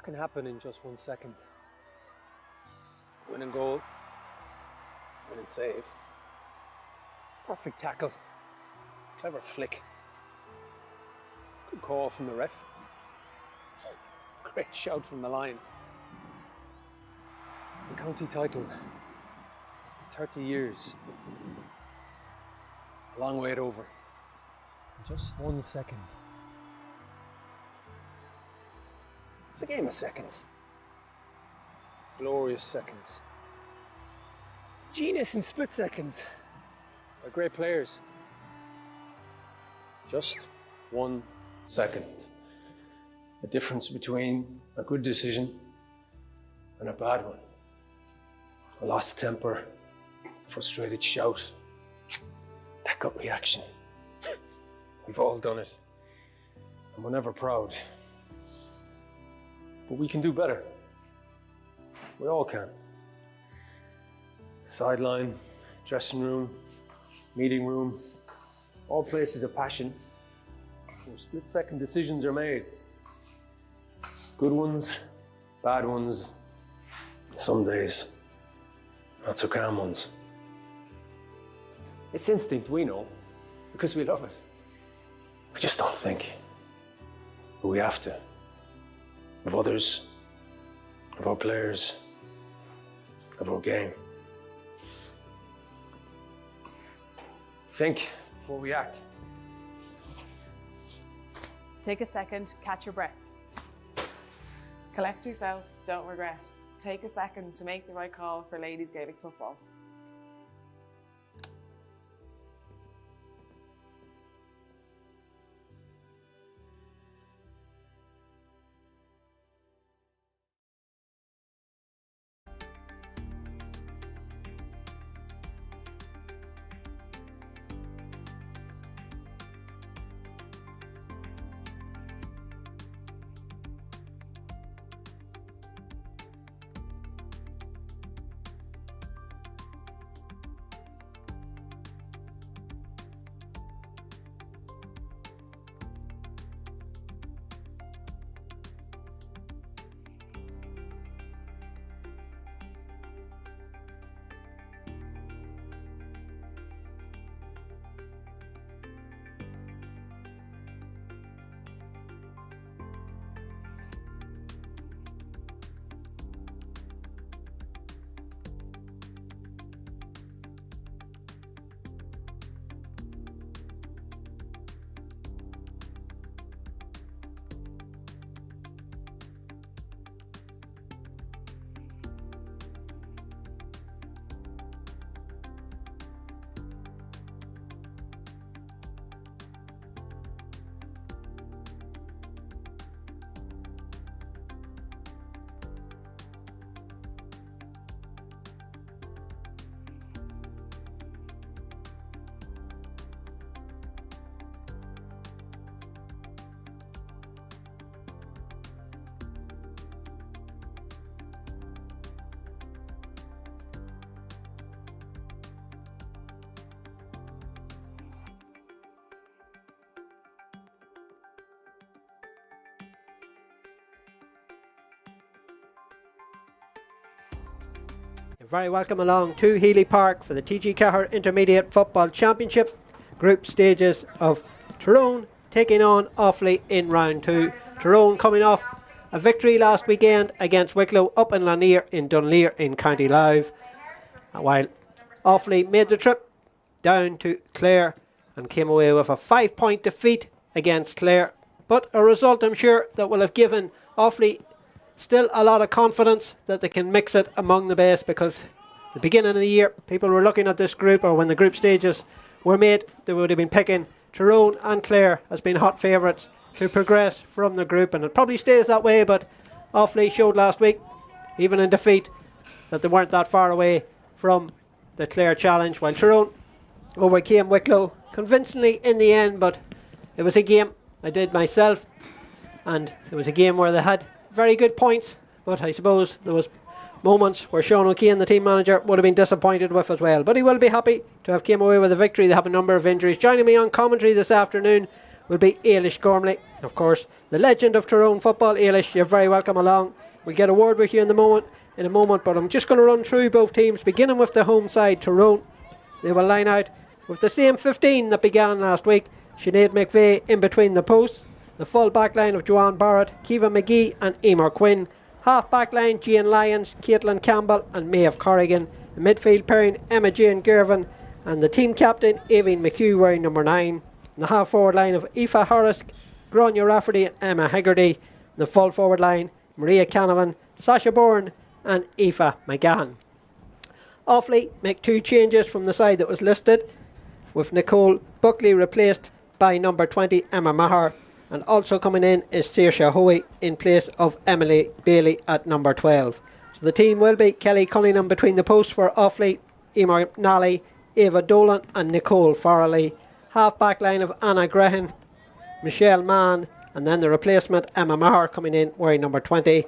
can happen in just 1 second. Winning goal, winning save, perfect tackle, clever flick, good call from the ref, great shout from the line. The county title, after 30 years, a long wait over, in just 1 second. It's a game of seconds. Glorious seconds. Genius in split seconds. By great players. Just 1 second. The difference between a good decision and a bad one. A lost temper, frustrated shout, that gut reaction. We've all done it, and we're never proud. But we can do better. We all can. Sideline, dressing room, meeting room, all places of passion where split-second decisions are made. Good ones, bad ones, some days not so calm ones. It's instinct, we know, because we love it. We just don't think. But we have to. Of others, of our players, of our game. Think before we act. Take a second, catch your breath. Collect yourself, don't regret. Take a second to make the right call for ladies Gaelic football. You're very welcome along to Healy Park for the TG4 Intermediate Football Championship group stages of Tyrone taking on Offaly in round 2. Tyrone coming off a victory last weekend against Wicklow up in Lanier in Dunleer in County Louth, while Offaly made the trip down to Clare and came away with a 5-point defeat against Clare, but a result I'm sure that will have given Offaly still a lot of confidence that they can mix it among the best, because at the beginning of the year people were looking at this group, or when the group stages were made, they would have been picking Tyrone and Clare as being hot favourites to progress from the group, and it probably stays that way. But Offaly showed last week, even in defeat, that they weren't that far away from the Clare challenge, while Tyrone overcame Wicklow convincingly in the end. But it was a game I did myself, and it was a game where they had very good points, but I suppose there was moments where Sean O'Keefe, the team manager, would have been disappointed with as well. But he will be happy to have came away with a victory. They have a number of injuries. Joining me on commentary this afternoon will be Ailish Gormley. Of course, the legend of Tyrone football, Ailish, you're very welcome along. We'll get a word with you in a moment, but I'm just going to run through both teams, beginning with the home side, Tyrone. They will line out with the same 15 that began last week. Sinead McVeigh in between the posts. The full back line of Joanne Barrett, Kiva McGee and Emer Quinn. Half back line, Jean Lyons, Caitlin Campbell and Maeve Corrigan. The midfield pairing, Emma Jane Gervin and the team captain, Aveen McHugh, wearing number 9. And the half forward line of Aoife Harris, Grania Rafferty and Emma Hegarty. And the full forward line, Maria Canavan, Sasha Bourne and Aoife McGahan. Offaly make 2 changes from the side that was listed, with Nicole Buckley replaced by number 20 Emma Maher, and also coming in is Saoirse Hoey in place of Emily Bailey at number 12. So the team will be Kelly Cunningham between the posts for Offaly, Emer Nally, Ava Dolan and Nicole Farrelly. Half back line of Anna Grehan, Michelle Mann, and then the replacement Emma Maher coming in wearing number 20.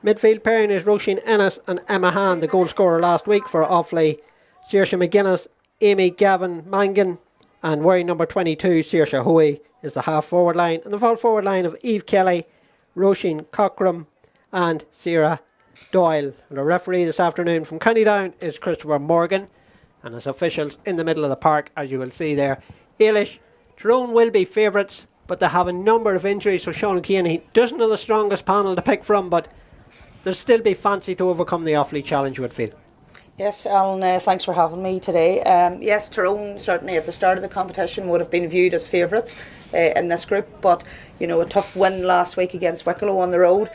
Midfield pairing is Roisin Ennis and Emma Han, the goal scorer last week for Offaly. Saoirse McGuinness, Amy Gavin Mangan, and wearing number 22, Saoirse Hoey, is the half forward line. And the full forward line of Eve Kelly, Roisin Cockram, and Sarah Doyle. And the referee this afternoon from County Down is Christopher Morgan, and his officials in the middle of the park, as you will see there. Ailish, Tyrone will be favourites, but they have a number of injuries. So Sean Keane, he doesn't have the strongest panel to pick from, but they'll still be fancy to overcome the Offaly challenge, would feel. Yes, Alan, thanks for having me today. Yes, Tyrone certainly at the start of the competition would have been viewed as favourites in this group, but you know, a tough win last week against Wicklow on the road.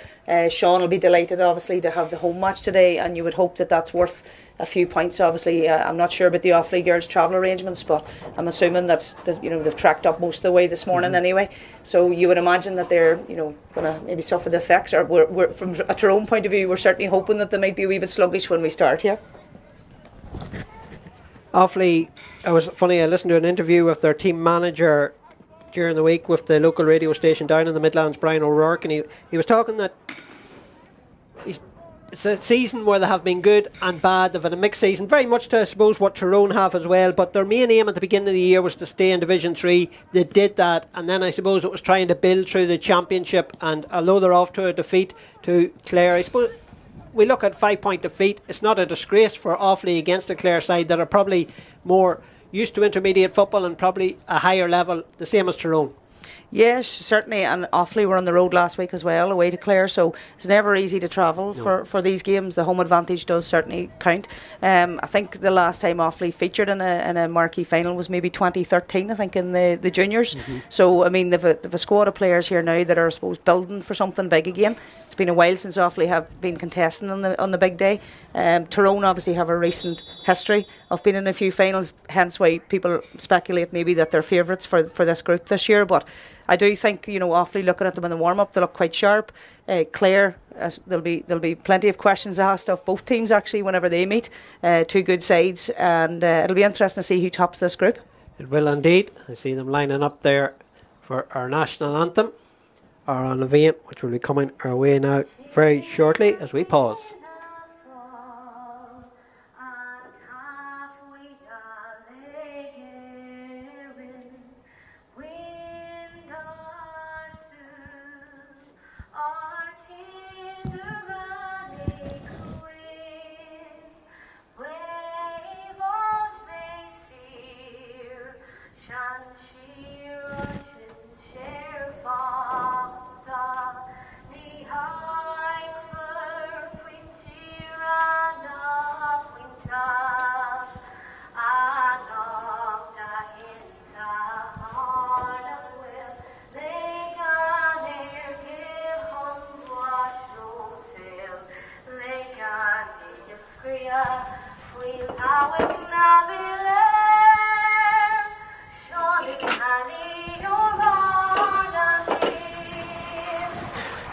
Sean will be delighted obviously to have the home match today, and you would hope that that's worth a few points. Obviously, I'm not sure about the Offaly girls' travel arrangements, but I'm assuming that they've tracked up most of the way this morning anyway. So you would imagine that they're going to maybe suffer the effects. Or we're from a Tyrone point of view, we're certainly hoping that they might be a wee bit sluggish when we start here. Offaly, it was funny, I listened to an interview with their team manager during the week with the local radio station down in the Midlands, Brian O'Rourke, and he was talking that it's a season where they have been good and bad. They've had a mixed season, very much to, I suppose, what Tyrone have as well, but their main aim at the beginning of the year was to stay in Division 3. They did that, and then I suppose it was trying to build through the championship, and although they're off to a defeat to Clare, I suppose we look at 5-point defeat. It's not a disgrace for Offaly against the Clare side that are probably more used to intermediate football and probably a higher level, the same as Tyrone. Yes, certainly, and Offaly were on the road last week as well, away to Clare, so it's never easy to travel for these games. The home advantage does certainly count. I think the last time Offaly featured in a marquee final was maybe 2013, I think, in the juniors. So, I mean, they've a squad of players here now that are, I suppose, building for something big again. It's been a while since Offaly have been contesting on the big day. Tyrone obviously have a recent history of being in a few finals, hence why people speculate maybe that they're favourites for this group this year. But I do think, Offaly, looking at them in the warm-up, they look quite sharp. Clare, there'll be plenty of questions asked of both teams actually whenever they meet. 2 good sides, and it'll be interesting to see who tops this group. It will indeed. I see them lining up there for our national anthem, Our On Vein, which will be coming our way now very shortly as we pause.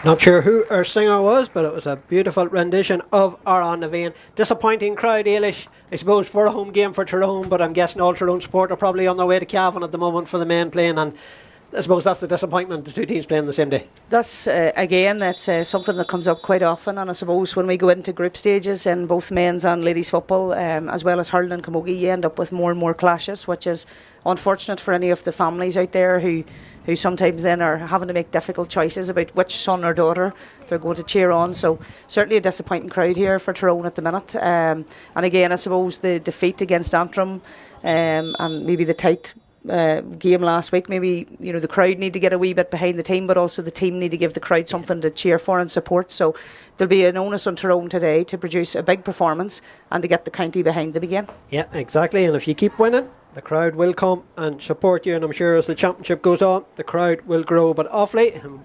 Not sure who our singer was, but it was a beautiful rendition of Our On the Vein. Disappointing crowd, Ailish, I suppose, for a home game for Tyrone, but I'm guessing all Tyrone support are probably on their way to Cavan at the moment for the men playing, and I suppose that's the disappointment, the two teams playing the same day. That's again, it's something that comes up quite often, and I suppose when we go into group stages in both men's and ladies football, as well as hurling and camogie, you end up with more and more clashes, which is unfortunate for any of the families out there who sometimes then are having to make difficult choices about which son or daughter they're going to cheer on. So certainly a disappointing crowd here for Tyrone at the minute. And again, I suppose the defeat against Antrim and maybe the tight game last week, maybe the crowd need to get a wee bit behind the team, but also the team need to give the crowd something to cheer for and support. So there'll be an onus on Tyrone today to produce a big performance and to get the county behind them again. Yeah, exactly. And if you keep winning, the crowd will come and support you, and I'm sure as the championship goes on, the crowd will grow. But Offaly,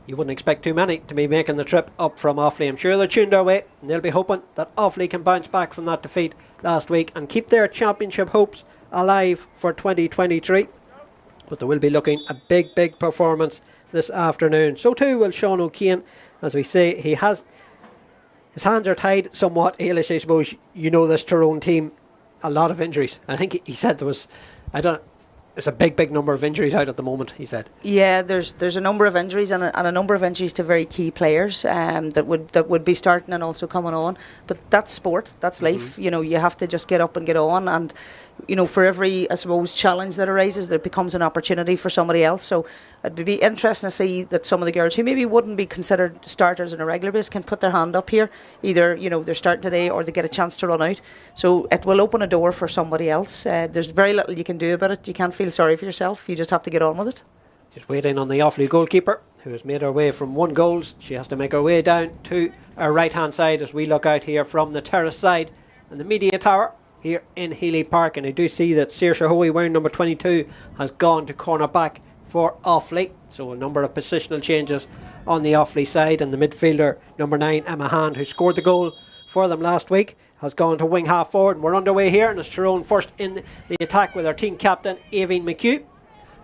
you wouldn't expect too many to be making the trip up from Offaly. I'm sure they're tuned our way, and they'll be hoping that Offaly can bounce back from that defeat last week and keep their championship hopes alive for 2023. But they will be looking a big performance this afternoon. So too will Sean O'Kane. As we say, his hands are tied somewhat. Ailish, I suppose you know this Tyrone team, a lot of injuries. I think he said there was, there's a big number of injuries out at the moment, he said. Yeah, there's a number of injuries and a number of injuries to very key players that would be starting and also coming on. But that's sport, that's life. You have to just get up and get on, and for every, I suppose, challenge that arises, there becomes an opportunity for somebody else. So it'd be interesting to see that some of the girls who maybe wouldn't be considered starters on a regular basis can put their hand up here. Either, they're starting today or they get a chance to run out. So it will open a door for somebody else. There's very little you can do about it. You can't feel sorry for yourself. You just have to get on with it. Just waiting on the Offaly goalkeeper, who has made her way from 1 goal. She has to make her way down to our right-hand side as we look out here from the terrace side and the media tower here in Healy Park. And I do see that Saoirse Hoey, wearing number 22, has gone to corner back for Offaly. So a number of positional changes on the Offaly side, and the midfielder number 9, Emma Hand, who scored the goal for them last week, has gone to wing half forward. And we're underway here, and it's Tyrone first in the attack with our team captain Aoibhinn McHugh,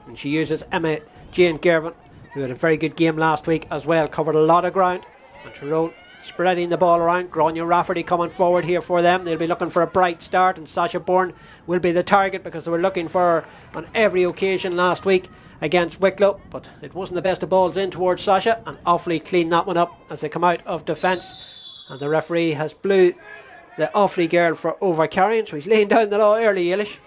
and she uses Emma Jane Gervin, who had a very good game last week as well, covered a lot of ground. And Tyrone spreading the ball around. Grania Rafferty coming forward here for them. They'll be looking for a bright start, and Sasha Bourne will be the target because they were looking for her on every occasion last week against Wicklow, but it wasn't the best of balls in towards Sasha, and Offaly cleaned that one up as they come out of defence. And the referee has blew the Offaly girl for overcarrying, so he's laying down the law early, Ailish.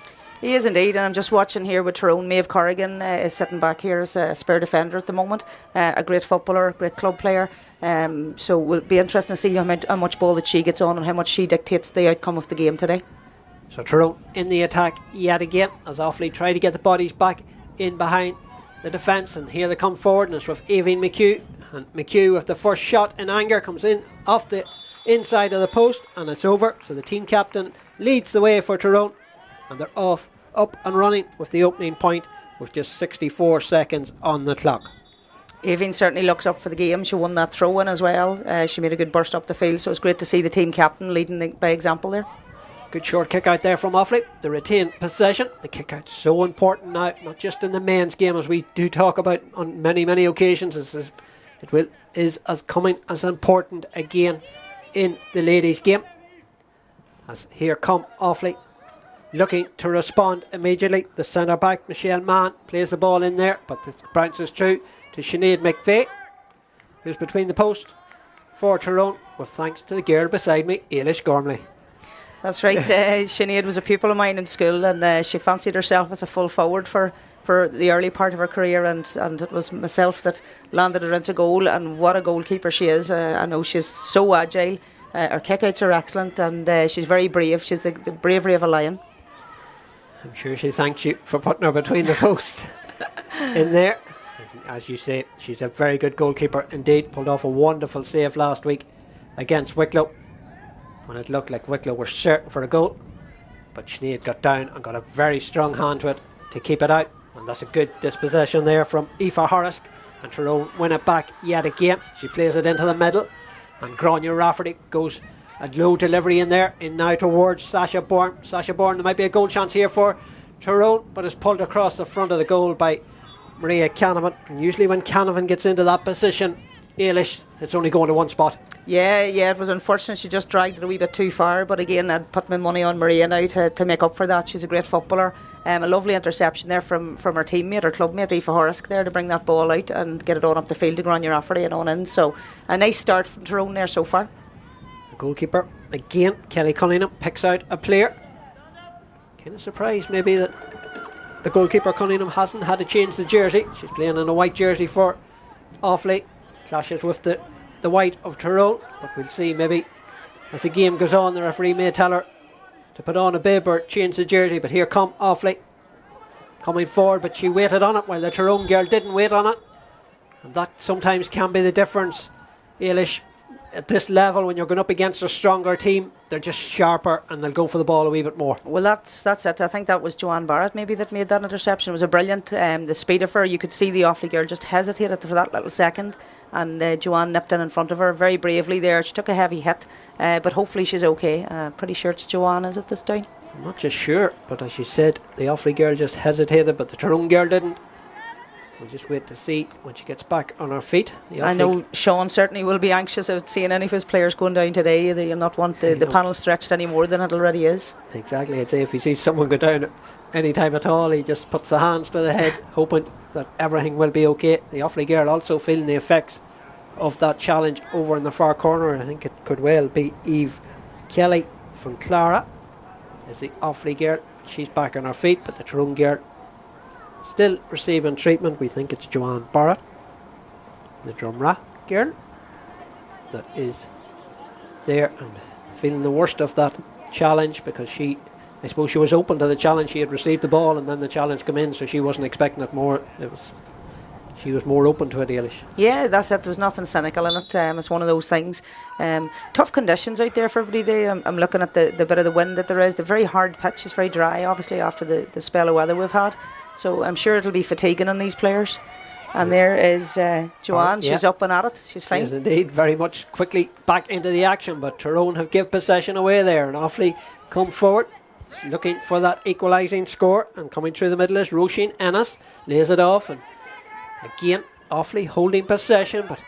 He is indeed, and I'm just watching here with Tyrone. Maeve Corrigan is sitting back here as a spare defender at the moment, a great footballer, great club player. So it will be interesting to see how much ball that she gets on and how much she dictates the outcome of the game today. So Tyrone in the attack yet again as Offaly try to get the bodies back in behind the defence, and here they come forward, and it's with Aoibhinn McHugh, and McHugh with the first shot in anger comes in off the inside of the post, and it's over. So the team captain leads the way for Tyrone, and they're up and running with the opening point with just 64 seconds on the clock. Aoibhinn certainly looks up for the game. She won that throw-in as well. She made a good burst up the field, so it's great to see the team captain leading by example there. Good short kick out there from Offaly. The retained possession. The kick out's so important now, not just in the men's game, as we do talk about on many occasions. It is as coming as important again in the ladies' game. As here come Offaly, looking to respond immediately. The centre back Michelle Mann plays the ball in there, but it bounces through to Sinead McVeigh, who's between the post for Tyrone, with thanks to the girl beside me, Ailish Gormley. That's right. Sinead was a pupil of mine in school, and she fancied herself as a full forward for the early part of her career, and it was myself that landed her into goal. And what a goalkeeper she is. I know she's so agile. Her kickouts are excellent, and she's very brave. She's the bravery of a lion. I'm sure she thanks you for putting her between the posts in there. As you say, she's a very good goalkeeper indeed. Pulled off a wonderful save last week against Wicklow, when it looked like Wicklow were certain for a goal, but Sinead got down and got a very strong hand to it to keep it out, and that's a good dispossession there from Aoife Horrisk, and Tyrone win it back yet again. She plays it into the middle, and Grania Rafferty goes a low delivery in there, in now towards Sasha Bourne. Sasha Bourne, there might be a goal chance here for Tyrone, but it's pulled across the front of the goal by Maria Canavan, and usually when Canavan gets into that position, Ailish, it's only going to one spot. Yeah, it was unfortunate. She just dragged it a wee bit too far, but again, I'd put my money on Maria now to make up for that. She's a great footballer. A lovely interception there from her teammate, her clubmate, Aoife Horrisk there to bring that ball out and get it on up the field to Grania Offaly and on in. So a nice start from Tyrone there so far. The goalkeeper, again, Kelly Cunningham, picks out a player. Kind of surprised maybe that the goalkeeper Cunningham hasn't had to change the jersey. She's playing in a white jersey for Offaly. Clashes with the white of Tyrone, but we'll see maybe as the game goes on. The referee may tell her to put on a bib or change the jersey, but here come Offaly coming forward, but she waited on it while the Tyrone girl didn't wait on it, and that sometimes can be the difference. Ailish, at this level, when you're going up against a stronger team, they're just sharper and they'll go for the ball a wee bit more. Well, that's it. I think that was Joanne Barrett maybe that made that interception. It was a brilliant, the speed of her, you could see the Offaly girl just hesitated for that little second, and Joanne nipped in front of her very bravely there. She took a heavy hit, but hopefully she's okay. Pretty sure it's Joanne, is it, this time? I'm not just sure, but as you said, the Offaly girl just hesitated, but the Tyrone girl didn't. We'll just wait to see when she gets back on her feet. I know Sean certainly will be anxious about seeing any of his players going down today. They'll not want the panel stretched any more than it already is. Exactly. I'd say if he sees someone go down any time at all, he just puts the hands to the head, hoping that everything will be okay. The Offaly girl also feeling the effects of that challenge over in the far corner. I think it could well be Eve Kelly from Clara. Is the Offaly girl. She's back on her feet, but the Tyrone girl still receiving treatment. We think it's Joanne Barrett, the Drumra girl, that is there and feeling the worst of that challenge, because I suppose she was open to the challenge. She had received the ball and then the challenge came in, so she wasn't expecting it more. She was more open to it, Ailish. Yeah, that's it. There was nothing cynical in it. It's one of those things. Tough conditions out there for everybody there. I'm looking at the bit of the wind that there is. The very hard pitch is very dry, obviously, after the spell of weather we've had. So I'm sure it'll be fatiguing on these players. And there is Joanne. She's up and at it. She's fine. Yes, indeed. Very much quickly back into the action, but Tyrone have give possession away there, and Offaly come forward looking for that equalising score, and coming through the middle is Roisin Ennis, lays it off, and again Offaly holding possession, but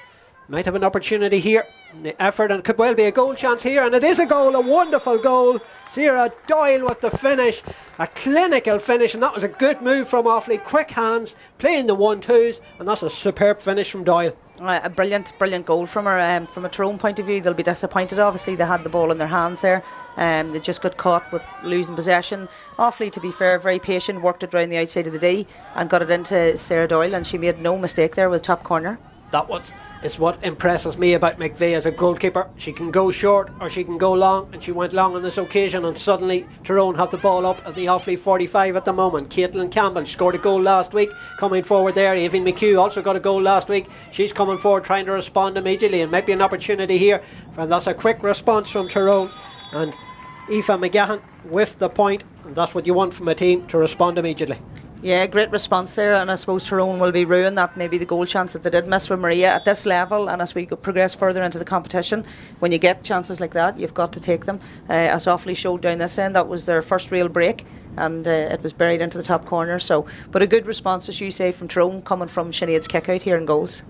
might have an opportunity here. The effort, and it could well be a goal chance here, and it is a goal, a wonderful goal. Sarah Doyle with the finish, a clinical finish, and that was a good move from Offaly. Quick hands, playing the 1-2s, and that's a superb finish from Doyle. A brilliant goal from her. From a Tyrone point of view, they'll be disappointed. Obviously, they had the ball in their hands there. They just got caught with losing possession. Offaly, to be fair, very patient, worked it around the outside of the D and got it into Sarah Doyle, and she made no mistake there with top corner. That is what impresses me about McVeigh as a goalkeeper. She can go short or she can go long, and she went long on this occasion, and suddenly Tyrone have the ball up at the Offaly 45 at the moment. Caitlin Campbell scored a goal last week, coming forward there. Aoibhinn McHugh also got a goal last week. She's coming forward trying to respond immediately, and might be an opportunity here, and that's a quick response from Tyrone, and Aoife McGahan with the point, and that's what you want from a team, to respond immediately. Yeah, great response there, and I suppose Tyrone will be ruined that maybe the goal chance that they did miss with Maria at this level, and as we progress further into the competition, when you get chances like that, you've got to take them. As Offaly showed down this end, that was their first real break, and it was buried into the top corner. So, but a good response, as you say, from Tyrone, coming from Sinead's kick out here in goals.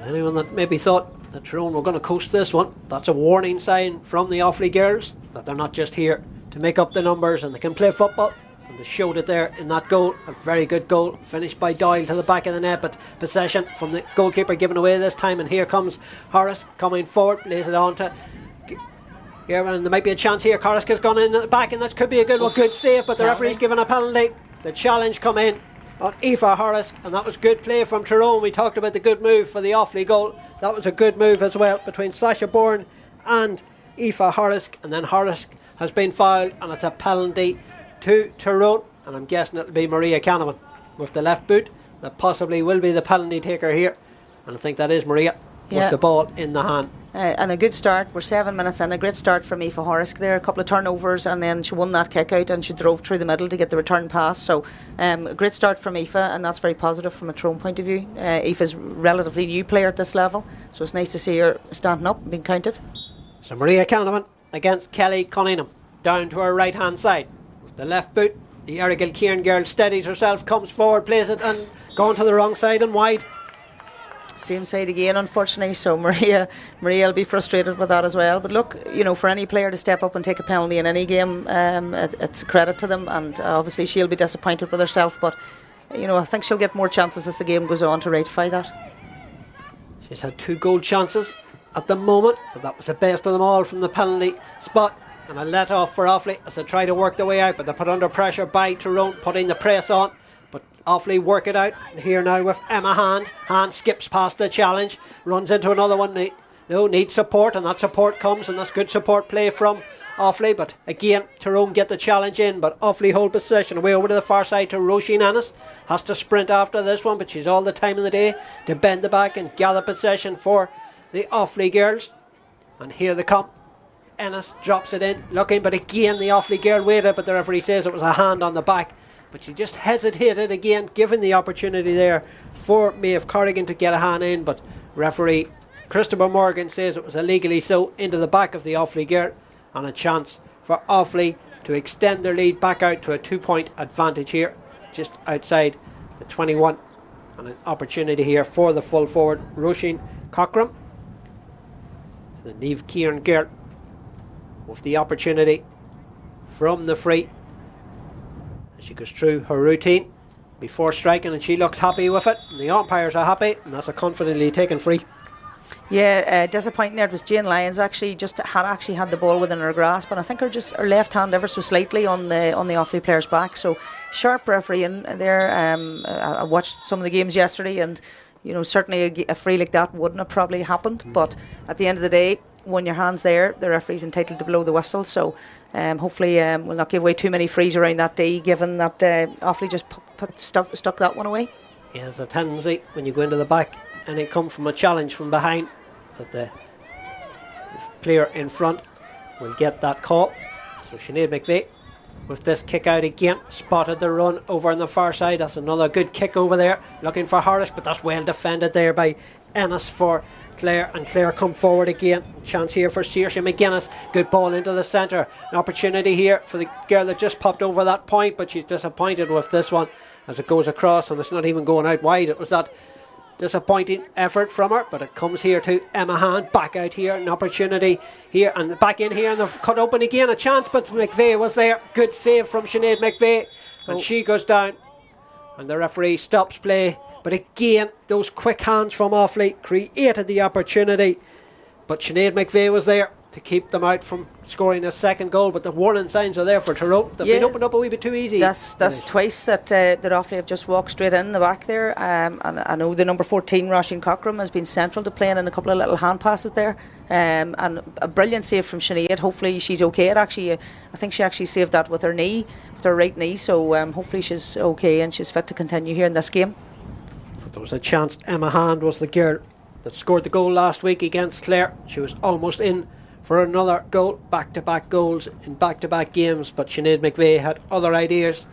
Anyone that maybe thought that Tyrone were going to coast this one, that's a warning sign from the Offaly girls that they're not just here to make up the numbers, and they can play football. And they showed it there in that goal. A very good goal, finished by Doyle to the back of the net, but possession from the goalkeeper given away this time. And here comes Horace coming forward, lays it on to Gerwin, and there might be a chance here. Horace has gone in at the back, and that could be a good one, good save, but the referee's given a penalty. The challenge come in on Aoife Horace, and that was good play from Tyrone. We talked about the good move for the Offaly goal. That was a good move as well between Sasha Bourne and Aoife Horace, and then Horace has been fouled, and it's a penalty to Tyrone, and I'm guessing it'll be Maria Canavan with the left boot. That possibly will be the penalty taker here, and I think that is Maria with the ball in the hand. And a good start. We're 7 minutes in. A great start from Aoife Horrisk there. A couple of turnovers, and then she won that kick out, and she drove through the middle to get the return pass. So a great start from Aoife, and that's very positive from a Tyrone point of view. Aoife's a relatively new player at this level, so it's nice to see her standing up and being counted. So Maria Canavan against Kelly Cunningham, down to her right hand side. The left boot, the Errigal Kieran girl steadies herself, comes forward, plays it, and going to the wrong side and wide. Same side again, unfortunately. So Maria will be frustrated with that as well. But look, for any player to step up and take a penalty in any game, it's a credit to them. And obviously she'll be disappointed with herself. But I think she'll get more chances as the game goes on to rectify that. She's had 2 goal chances at the moment, but that was the best of them all from the penalty spot. And a let off for Offaly as they try to work their way out, but they're put under pressure by Tyrone, putting the press on. But Offaly work it out. And here now with Emma Hand. Hand skips past the challenge, runs into another one. Needs support, and that support comes, and that's good support play from Offaly. But again, Tyrone get the challenge in, but Offaly hold possession away over to the far side to Roisin Ennis. Has to sprint after this one, but she's all the time in the day to bend the back and gather possession for the Offaly girls. And here they come. Ennis drops it in, looking, but again the Offaly girl waited, but the referee says it was a hand on the back. But she just hesitated again, given the opportunity there for Maeve Corrigan to get a hand in. But referee Christopher Morgan says it was illegally so, into the back of the Offaly girl, and a chance for Offaly to extend their lead back out to a 2-point advantage here, just outside the 21. And an opportunity here for the full forward, Roisin Cockram. The Niamh Kieran girl with the opportunity from the free. She goes through her routine before striking, and she looks happy with it, and the umpires are happy, and that's a confidently taken free. Yeah, disappointing there. It was Jane Lyons actually had the ball within her grasp, and I think her left hand ever so slightly on the Offaly player's back. So sharp refereeing there. I watched some of the games yesterday, and certainly a free like that wouldn't have probably happened. But at the end of the day, when your hand's there, the referee's entitled to blow the whistle. So hopefully we'll not give away too many frees around that day, given that Offaly just stuck that one away. Yeah, there's a tendency when you go into the back and it come from a challenge from behind that the player in front will get that call. So Sinead McVeigh with this kick out again, spotted the run over on the far side. That's another good kick over there, looking for Harris, but that's well defended there by Ennis for Clare, and Clare come forward again. Chance here for Saoirse McGuinness. Good ball into the centre. An opportunity here for the girl that just popped over that point, but she's disappointed with this one as it goes across, and it's not even going out wide. It was that disappointing effort from her, but it comes here to Emma Hand. Back out here, an opportunity here, and back in here, and they've cut open again. A chance, but McVeigh was there. Good save from Sinead McVeigh, and she goes down, and the referee stops play. But again, those quick hands from Offaly created the opportunity, but Sinead McVeigh was there to keep them out from scoring a second goal. But the warning signs are there for Tyrone. They've been opened up a wee bit too easy. That's twice that Offaly have just walked straight in the back there. And I know the number 14, Roisin Cockram, has been central to playing in a couple of little hand passes there. And a brilliant save from Sinead. Hopefully she's okay. I think she actually saved that with her knee, with her right knee. So hopefully she's okay and she's fit to continue here in this game. There was a chance. Emma Hand was the girl that scored the goal last week against Clare. She was almost in for another goal, back-to-back goals in back-to-back games, but Sinead McVeigh had other ideas,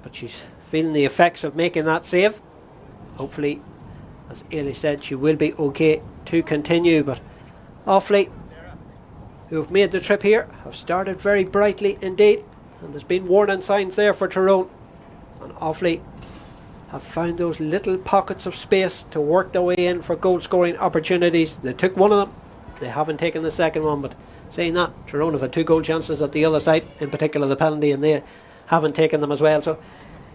but she's feeling the effects of making that save. Hopefully, as Ailey said, she will be okay to continue. But Offaly, who have made the trip here, have started very brightly indeed, and there's been warning signs there for Tyrone, and Offaly have found those little pockets of space to work their way in for goal scoring opportunities. They took one of them, they haven't taken the second one, but saying that, Tyrone have had 2 goal chances at the other side, in particular the penalty, and they haven't taken them as well. So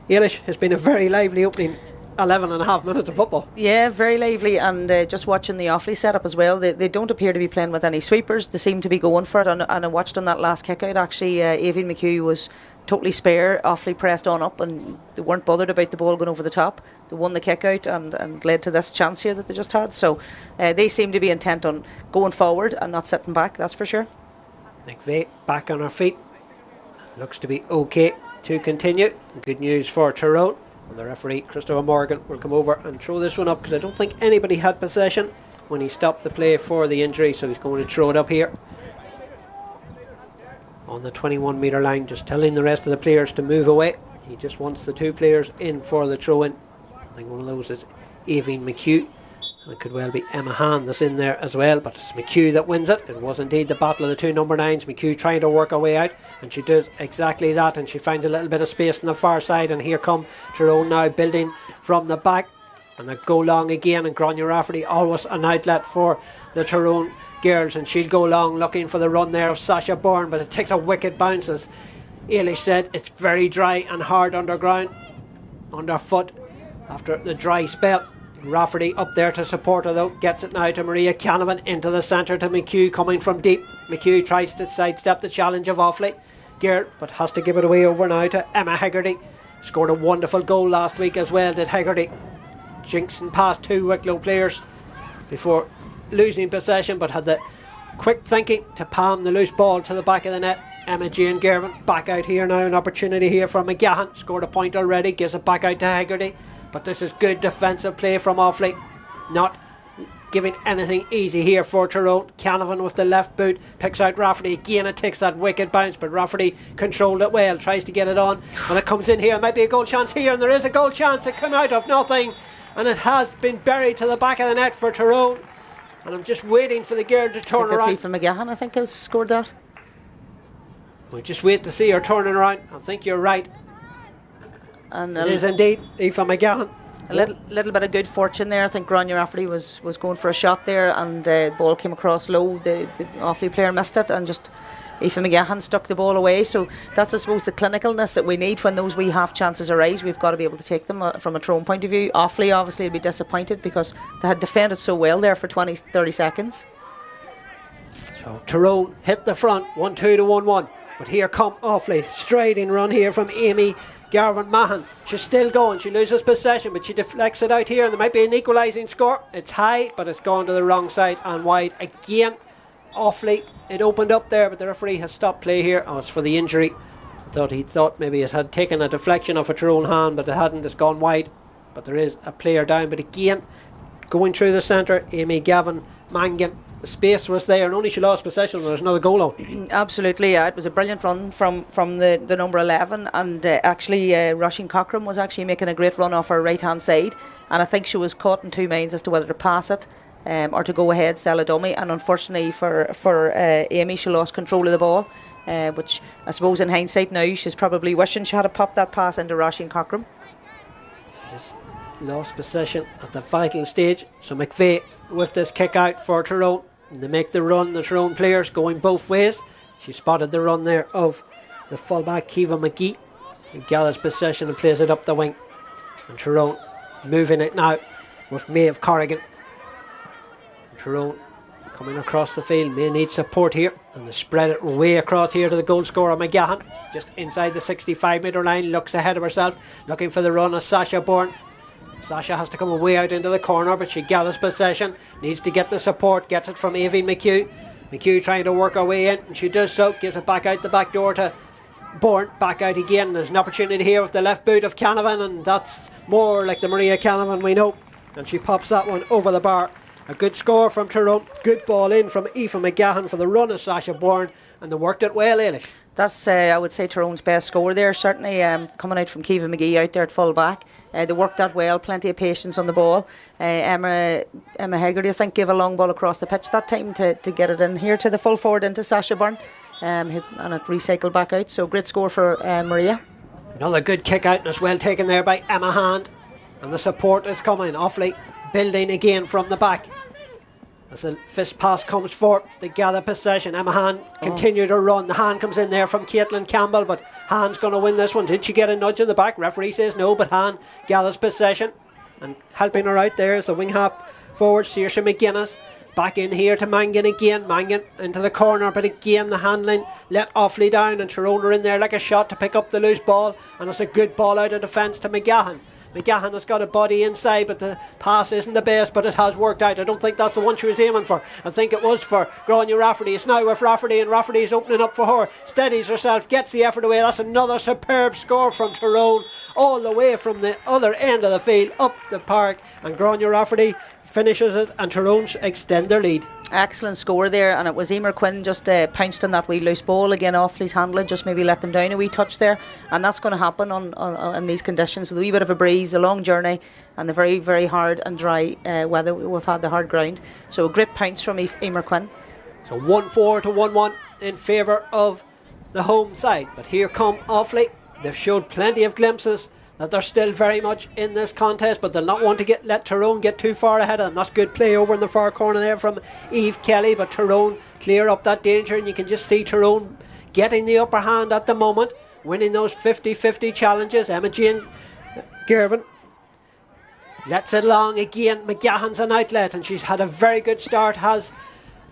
Ailish, has been a very lively opening 11 and a half minutes of football. Yeah, very lively, and just watching the Offaly setup as well, they don't appear to be playing with any sweepers. They seem to be going for it, and I watched on that last kick out actually, Aoibhinn McHugh was totally spare. Offaly pressed on up and they weren't bothered about the ball going over the top. They won the kick out and led to this chance here that they just had. So they seem to be intent on going forward and not sitting back, that's for sure. McVeigh back on her feet, looks to be okay to continue. Good news for Tyrone, and the referee Christopher Morgan will come over and throw this one up, because I don't think anybody had possession when he stopped the play for the injury, so he's going to throw it up here on the 21 metre line, just telling the rest of the players to move away. He just wants the 2 players in for the throw in. I think one of those is Aoibhinn McHugh, and it could well be Emma Hand that's in there as well, but it's McHugh that wins it. It was indeed the battle of the 2 number 9s. McHugh trying to work her way out, and she does exactly that, and she finds a little bit of space on the far side, and here come Tyrone now building from the back. And they go long again, and Grania Rafferty always an outlet for the Tyrone girls, and she'll go long looking for the run there of Sasha Bourne, but it takes a wicked bounce. As Eilish said, it's very dry and hard underground, underfoot after the dry spell. Rafferty up there to support her though, gets it now to Maria Canavan into the centre to McHugh coming from deep. McHugh tries to sidestep the challenge of Offaly Garrett, but has to give it away over now to Emma Hegarty. Scored a wonderful goal last week as well, did Hegarty, jinxing past 2 Wicklow players before losing possession, but had the quick thinking to palm the loose ball to the back of the net. Emma Jane Gervin back out here now, an opportunity here for McGahan, scored a point already, gives it back out to Hegarty, but this is good defensive play from Offaly, not giving anything easy here for Tyrone. Canavan with the left boot picks out Rafferty again, it takes that wicked bounce, but Rafferty controlled it well, tries to get it on, and it comes in here. It might be a goal chance here, and there is a goal chance. It come out of nothing, and it has been buried to the back of the net for Tyrone, and I'm just waiting for the girl to turn around. Aoife McGahan, I think, has scored that. We'll just wait to see her turning around. I think you're right, And it is indeed Aoife McGahan. a little bit of good fortune there. I think Grania Rafferty was going for a shot there, and the ball came across low. The Offaly player missed it, and just Aoife McGahan stuck the ball away. So that's, I suppose, the clinicalness that we need when those wee half chances arise. We've got to be able to take them from a Tyrone point of view. Offaly obviously will be disappointed because they had defended so well there for 20-30 seconds. So Tyrone hit the front 1-2 to 1-1, but here come Offaly, striding run here from Amy Garvin Mahan. She's still going, she loses possession, but she deflects it out here, and there might be an equalising score. It's high, but it's gone to the wrong side and wide again. Offaly, it opened up there, but the referee has stopped play here. Oh, it's for the injury. He thought maybe it had taken a deflection off a Tyrone hand, but it hadn't. It's gone wide, but there is a player down. But again, going through the centre, Amy Gavin Mangan. The space was there, and only she lost possession. There's another goal on. Absolutely, yeah. It was a brilliant run from the number 11, and actually Roisin Cochran was actually making a great run off her right hand side, and I think she was caught in two minds as to whether to pass it or to go ahead, sell a dummy, and unfortunately for Amy, she lost control of the ball, which I suppose in hindsight now she's probably wishing she had popped that pass into Roisin Cochran. Just lost possession at the vital stage, so McVeigh with this kick out for Tyrone. And they make the run, the Tyrone players going both ways. She spotted the run there of the fullback Kiva McGee, who gathers possession and plays it up the wing. And Tyrone moving it now with Maeve Corrigan. And Tyrone coming across the field. May need support here, and they spread it way across here to the goal scorer McGahan, just inside the 65 metre line. Looks ahead of herself, looking for the run of Sasha Bourne. Sasha has to come away out into the corner, but she gathers possession, needs to get the support, gets it from Aoife McHugh. McHugh trying to work her way in, and she does so, gives it back out the back door to Bourne, back out again. There's an opportunity here with the left boot of Canavan, and that's more like the Maria Canavan we know, and she pops that one over the bar. A good score from Tyrone, good ball in from Aoife McGahan for the run of Sasha Bourne, and they worked it well, Eilish. That's, I would say, Tyrone's best score there, certainly coming out from Kiva McGee out there at full back. They worked that well, plenty of patience on the ball. Emma Hegarty, I think, gave a long ball across the pitch that time to get it in here to the full forward into Sasha Bourne, and it recycled back out. So great score for Maria. Another good kick out, and it's well taken there by Emma Hand, and the support is coming. Offaly building again from the back. As the fist pass comes forth, they gather possession. Emma Hand continued her run. The hand comes in there from Caitlin Campbell, but Hand's going to win this one. Did she get a nudge in the back? Referee says no, but Hand gathers possession, and helping her out there is the wing half forward Saoirse McGuinness. Back in here to Mangan again. Mangan into the corner, but again the handling let Offaly down, and Tyrone are in there like a shot to pick up the loose ball, and it's a good ball out of defence to McGahan. McGahan has got a body inside, but the pass isn't the best, but it has worked out. I don't think that's the one she was aiming for. I think it was for Grania Rafferty. It's now with Rafferty, and Rafferty is opening up for her. Steadies herself, gets the effort away. That's another superb score from Tyrone, all the way from the other end of the field up the park, and Grania Rafferty finishes it, and Tyrone extend their lead. Excellent score there, and it was Emer Quinn just pounced on that wee loose ball again. Offaly's handling just maybe let them down a wee touch there, and that's going to happen on in these conditions with a wee bit of a breeze, the long journey, and the very, very hard and dry weather. We've had the hard ground, so a great pounce from Emer Quinn. So 1-4 to 1-1 in favour of the home side, but here come Offaly. They've showed plenty of glimpses that they're still very much in this contest, but they'll not want to let Tyrone get too far ahead of them. That's good play over in the far corner there from Eve Kelly, but Tyrone clear up that danger, and you can just see Tyrone getting the upper hand at the moment, winning those 50-50 challenges. Emma Jane Gervin lets it along again. McGahan's an outlet, and she's had a very good start, has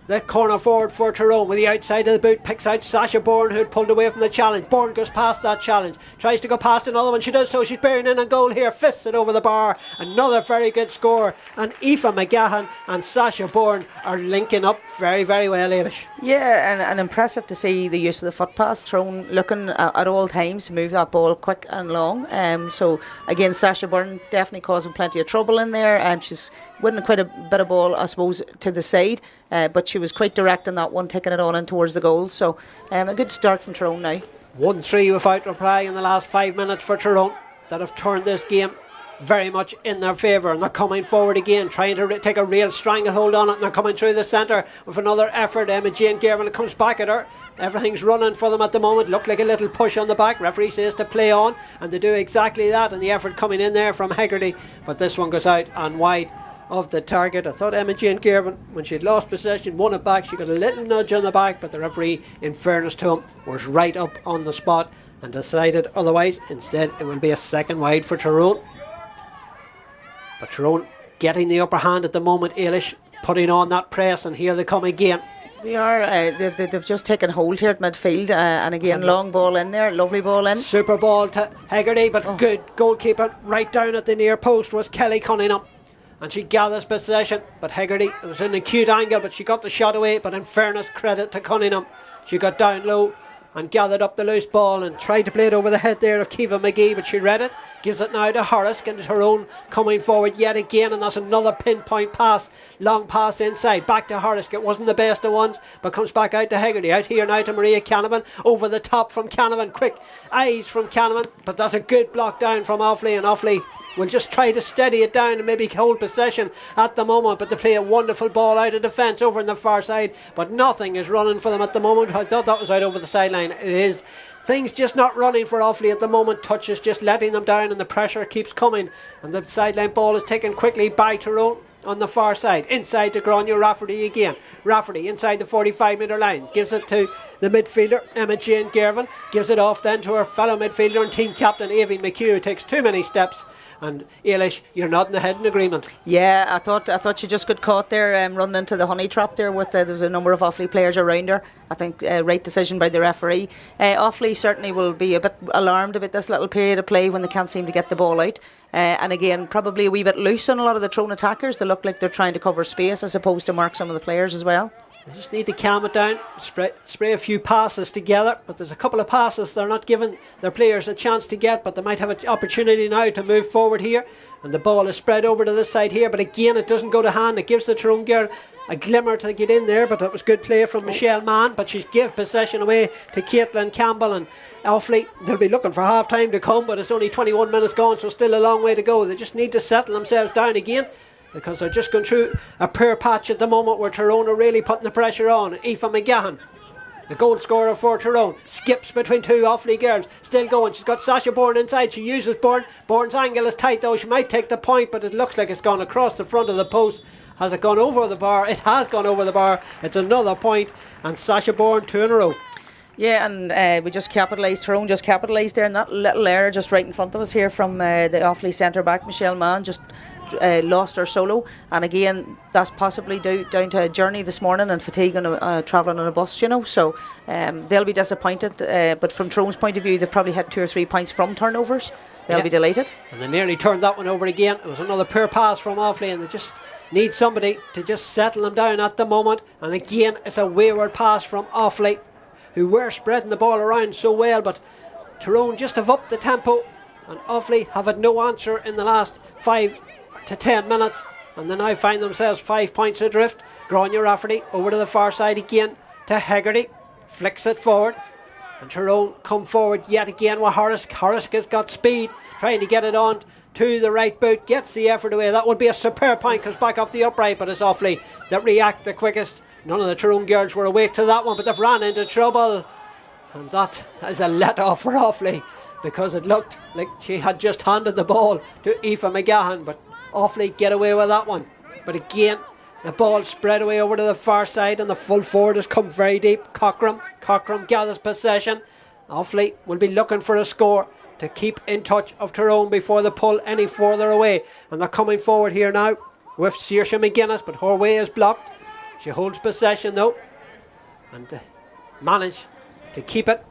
the corner forward for Tyrone with the outside of the boot, picks out Sasha Bourne, who had pulled away from the challenge. Bourne goes past that challenge, tries to go past another one. She does so. She's bearing in a goal here, fists it over the bar. Another very good score, and Aoife McGahan and Sasha Bourne are linking up very, very well, Eilish. Yeah, and impressive to see the use of the foot pass. Tyrone looking at all times to move that ball quick and long. So again, Sasha Bourne definitely causing plenty of trouble in there. She's winning quite a bit of ball, I suppose, to the side, but she was quite direct in that one, taking it on in towards the goal. So a good start from Tyrone now. 1-3 without reply in the last 5 minutes for Tyrone, that have turned this game very much in their favour, and they're coming forward again, trying to take a real stranglehold on it, and they're coming through the centre with another effort. Emma Jane Gervin comes back at her. Everything's running for them at the moment. Looked like a little push on the back. Referee says to play on, and they do exactly that, and the effort coming in there from Hegarty, but this one goes out and wide of the target. I thought Emma Jane Gervin, when she'd lost possession, won it back, she got a little nudge on the back, but the referee, in fairness to him, was right up on the spot and decided otherwise. Instead, it will be a second wide for Tyrone. But Tyrone getting the upper hand at the moment, Eilish, putting on that press, and here they come again. They are, they've just taken hold here at midfield, and again, long ball in there, lovely ball in. Super ball to Hegarty, but good goalkeeping right down at the near post was Kelly Cunningham. And she gathers possession, but Hegarty, it was an acute angle, but she got the shot away. But in fairness, credit to Cunningham, she got down low and gathered up the loose ball and tried to play it over the head there of Kiva McGee, but she read it, gives it now to Horace, and Tyrone coming forward yet again, and that's another pinpoint pass, long pass inside, back to Horace. It wasn't the best of ones, but comes back out to Hegarty, out here now to Maria Canavan, over the top from Canavan, quick eyes from Canavan, but that's a good block down from Offaly, and Offaly will just try to steady it down and maybe hold possession at the moment, but they play a wonderful ball out of defence over on the far side, but nothing is running for them at the moment. I thought that was out over the sideline. It is. Things just not running for Offaly at the moment. Touches just letting them down, and the pressure keeps coming, and the sideline ball is taken quickly by Tyrone on the far side, inside to Grania Rafferty again. Rafferty inside the 45-metre line, gives it to the midfielder Emma Jane Gervin, gives it off then to her fellow midfielder and team captain Aoife McHugh, who takes too many steps. And Eilish, you're nodding the head in agreement. Yeah, I thought she just got caught there, running into the honey trap there. With there was a number of Offaly players around her. I think right decision by the referee. Offaly certainly will be a bit alarmed about this little period of play when they can't seem to get the ball out. And again, probably a wee bit loose on a lot of the Tyrone attackers. They look like they're trying to cover space as opposed to mark some of the players as well. They just need to calm it down, spray a few passes together, but there's a couple of passes they're not giving their players a chance to get, but they might have an opportunity now to move forward here, and the ball is spread over to this side here, but again it doesn't go to hand. It gives the Tyrone girl a glimmer to get in there, but that was good play from Michelle Mann, but she's give possession away to Caitlin Campbell, and Offaly, they'll be looking for half time to come, but it's only 21 minutes gone, so still a long way to go. They just need to settle themselves down again, because they're just going through a poor patch at the moment where Tyrone are really putting the pressure on. Aoife McGahan, the goal scorer for Tyrone, skips between two Offaly girls, still going. She's got Sasha Bourne inside. She uses Bourne. Bourne's angle is tight though. She might take the point, but it looks like it's gone across the front of the post. Has it gone over the bar? It has gone over the bar. It's another point, and Sasha Bourne 2 in a row. Yeah, and we just capitalised. Tyrone just capitalised there, and that little error just right in front of us here from the Offaly centre back Michelle Mann just lost her solo, and again that's possibly down to a journey this morning and fatigue on travelling on a bus, you know, so they'll be disappointed, but from Tyrone's point of view they've probably had 2 or 3 points from turnovers. They'll be delighted, and they nearly turned that one over again. It was another poor pass from Offaly, and they just need somebody to just settle them down at the moment, and again it's a wayward pass from Offaly, who were spreading the ball around so well, but Tyrone just have upped the tempo, and Offaly have had no answer in the last 5 to 10 minutes, and they now find themselves 5 points adrift. Grania Rafferty over to the far side again to Hegarty, flicks it forward, and Tyrone come forward yet again with Horace. Horace has got speed, trying to get it on to the right boot, gets the effort away. That would be a superb point, comes back off the upright, but it's Offaly that react the quickest. None of the Tyrone girls were awake to that one, but they've ran into trouble, and that is a let off for Offaly. because it looked like she had just handed the ball to Aoife McGahan, but Offaly get away with that one. But again, the ball spread away over to the far side and the full forward has come very deep. Cockram gathers possession. Offaly will be looking for a score to keep in touch of Tyrone before they pull any further away. And they're coming forward here now with Saoirse McGuinness, but her way is blocked. She holds possession though and manage to keep it,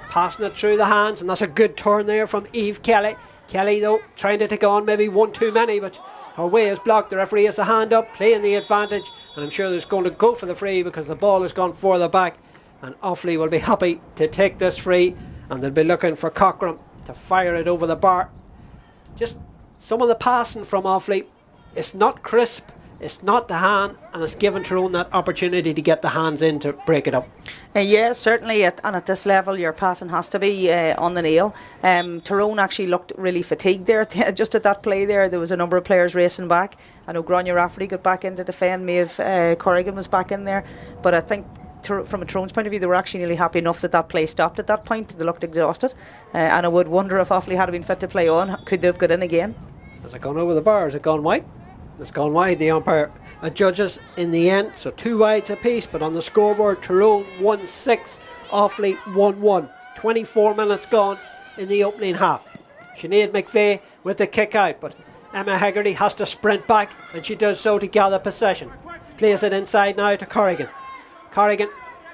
passing it through the hands, and that's a good turn there from Eve Kelly. Kelly though trying to take on maybe one too many, but her way is blocked. The referee has a hand up, playing the advantage, and I'm sure there's going to go for the free because the ball has gone further back, and Offaly will be happy to take this free, and they'll be looking for Cockram to fire it over the bar. Just some of the passing from Offaly, it's not crisp, it's not the hand, and it's given Tyrone that opportunity to get the hands in to break it up. Yeah, certainly, and at this level your passing has to be on the nail. Tyrone actually looked really fatigued there just at that play there. There was a number of players racing back. I know Grania Rafferty got back in to defend, Maeve Corrigan was back in there, but I think from a Tyrone's point of view they were actually nearly happy enough that play stopped at that point. They looked exhausted, and I would wonder if Offaly had been fit to play on, could they have got in again? Has it gone over the bar? Has it gone wide? It's gone wide. The umpire adjudges in the end, so 2 wides apiece, but on the scoreboard Tyrone 1-6, Offaly 1-1. 24 minutes gone in the opening half. Sinead McVeigh with the kick out, but Emma Hegarty has to sprint back, and she does so to gather possession. Plays it inside now to Corrigan. Corrigan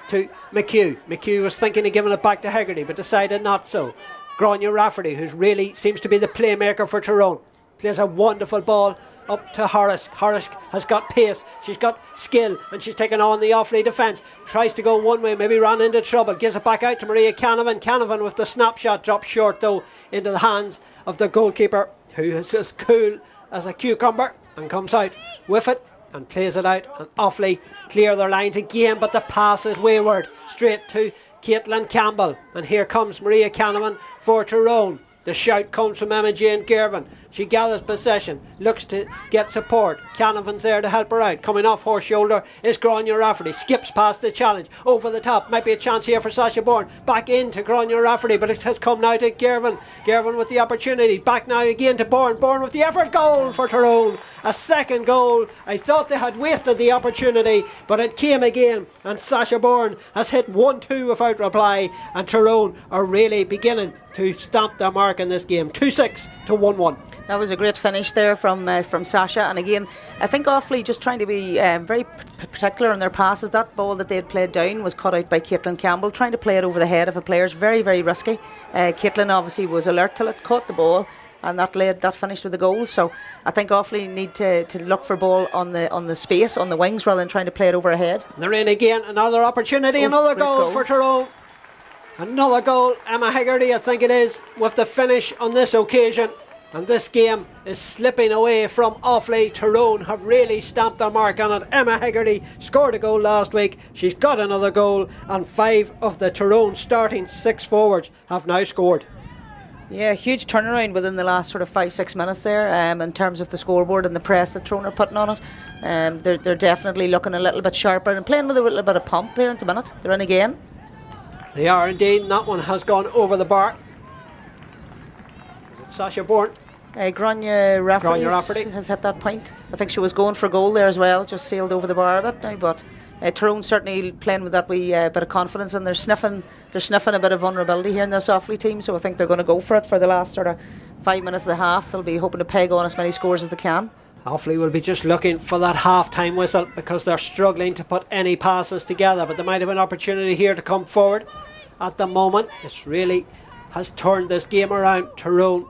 to McHugh. McHugh was thinking of giving it back to Hegarty, but decided not so. Grania Rafferty, who really seems to be the playmaker for Tyrone, plays a wonderful ball up to Horace. Horace has got pace, she's got skill, and she's taken on the Offaly defence. Tries to go one way, maybe ran into trouble, gives it back out to Maria Canavan. Canavan with the snapshot, drops short though into the hands of the goalkeeper, who is as cool as a cucumber, and comes out with it and plays it out, and Offaly clear their lines again, but the pass is wayward straight to Caitlin Campbell, and here comes Maria Canavan for Tyrone. The shout comes from Emma Jane Girvan. She gathers possession, looks to get support. Canavan's there to help her out. Coming off her shoulder is Grania Rafferty. Skips past the challenge. Over the top. Might be a chance here for Sasha Bourne. Back into Grania Rafferty, but it has come now to Girvan. Girvan with the opportunity. Back now again to Bourne. Bourne with the effort. Goal for Tyrone. A second goal. I thought they had wasted the opportunity, but it came again. And Sasha Bourne has hit 1-2 without reply. And Tyrone are really beginning to stamp their mark in this game. 2-6 to 1-1. That was a great finish there from Sasha, and again I think Offaly just trying to be very particular in their passes. That ball that they had played down was cut out by Caitlin Campbell, trying to play it over the head of a player. Very, very risky. Caitlin obviously was alert till it caught the ball, and that finished with a goal. So I think Offaly need to look for ball on the space, on the wings, rather than trying to play it over a head. They're in again, another opportunity, another goal for Tyrone. Another goal, Emma Hegarty I think it is, with the finish on this occasion. And this game is slipping away from Offaly. Tyrone have really stamped their mark on it. Emma Hegarty scored a goal last week. She's got another goal, and 5 of the Tyrone starting 6 forwards have now scored. Yeah, huge turnaround within the last sort of 5-6 minutes there, in terms of the scoreboard and the press that Tyrone are putting on it. They're definitely looking a little bit sharper and playing with a little bit of pump there at the minute. They're in again. They are indeed, and that one has gone over the bar. Is it Sasha Bourne? Grania Rafferty has hit that point. I think she was going for goal there as well, just sailed over the bar a bit now, but Tyrone certainly playing with that wee bit of confidence, and they're sniffing a bit of vulnerability here in this Offaly team, so I think they're going to go for it for the last sort of 5 minutes of the half. They'll be hoping to peg on as many scores as they can. Offaly will be just looking for that half-time whistle because they're struggling to put any passes together, but there might have an opportunity here to come forward. At the moment, this really has turned this game around. Tyrone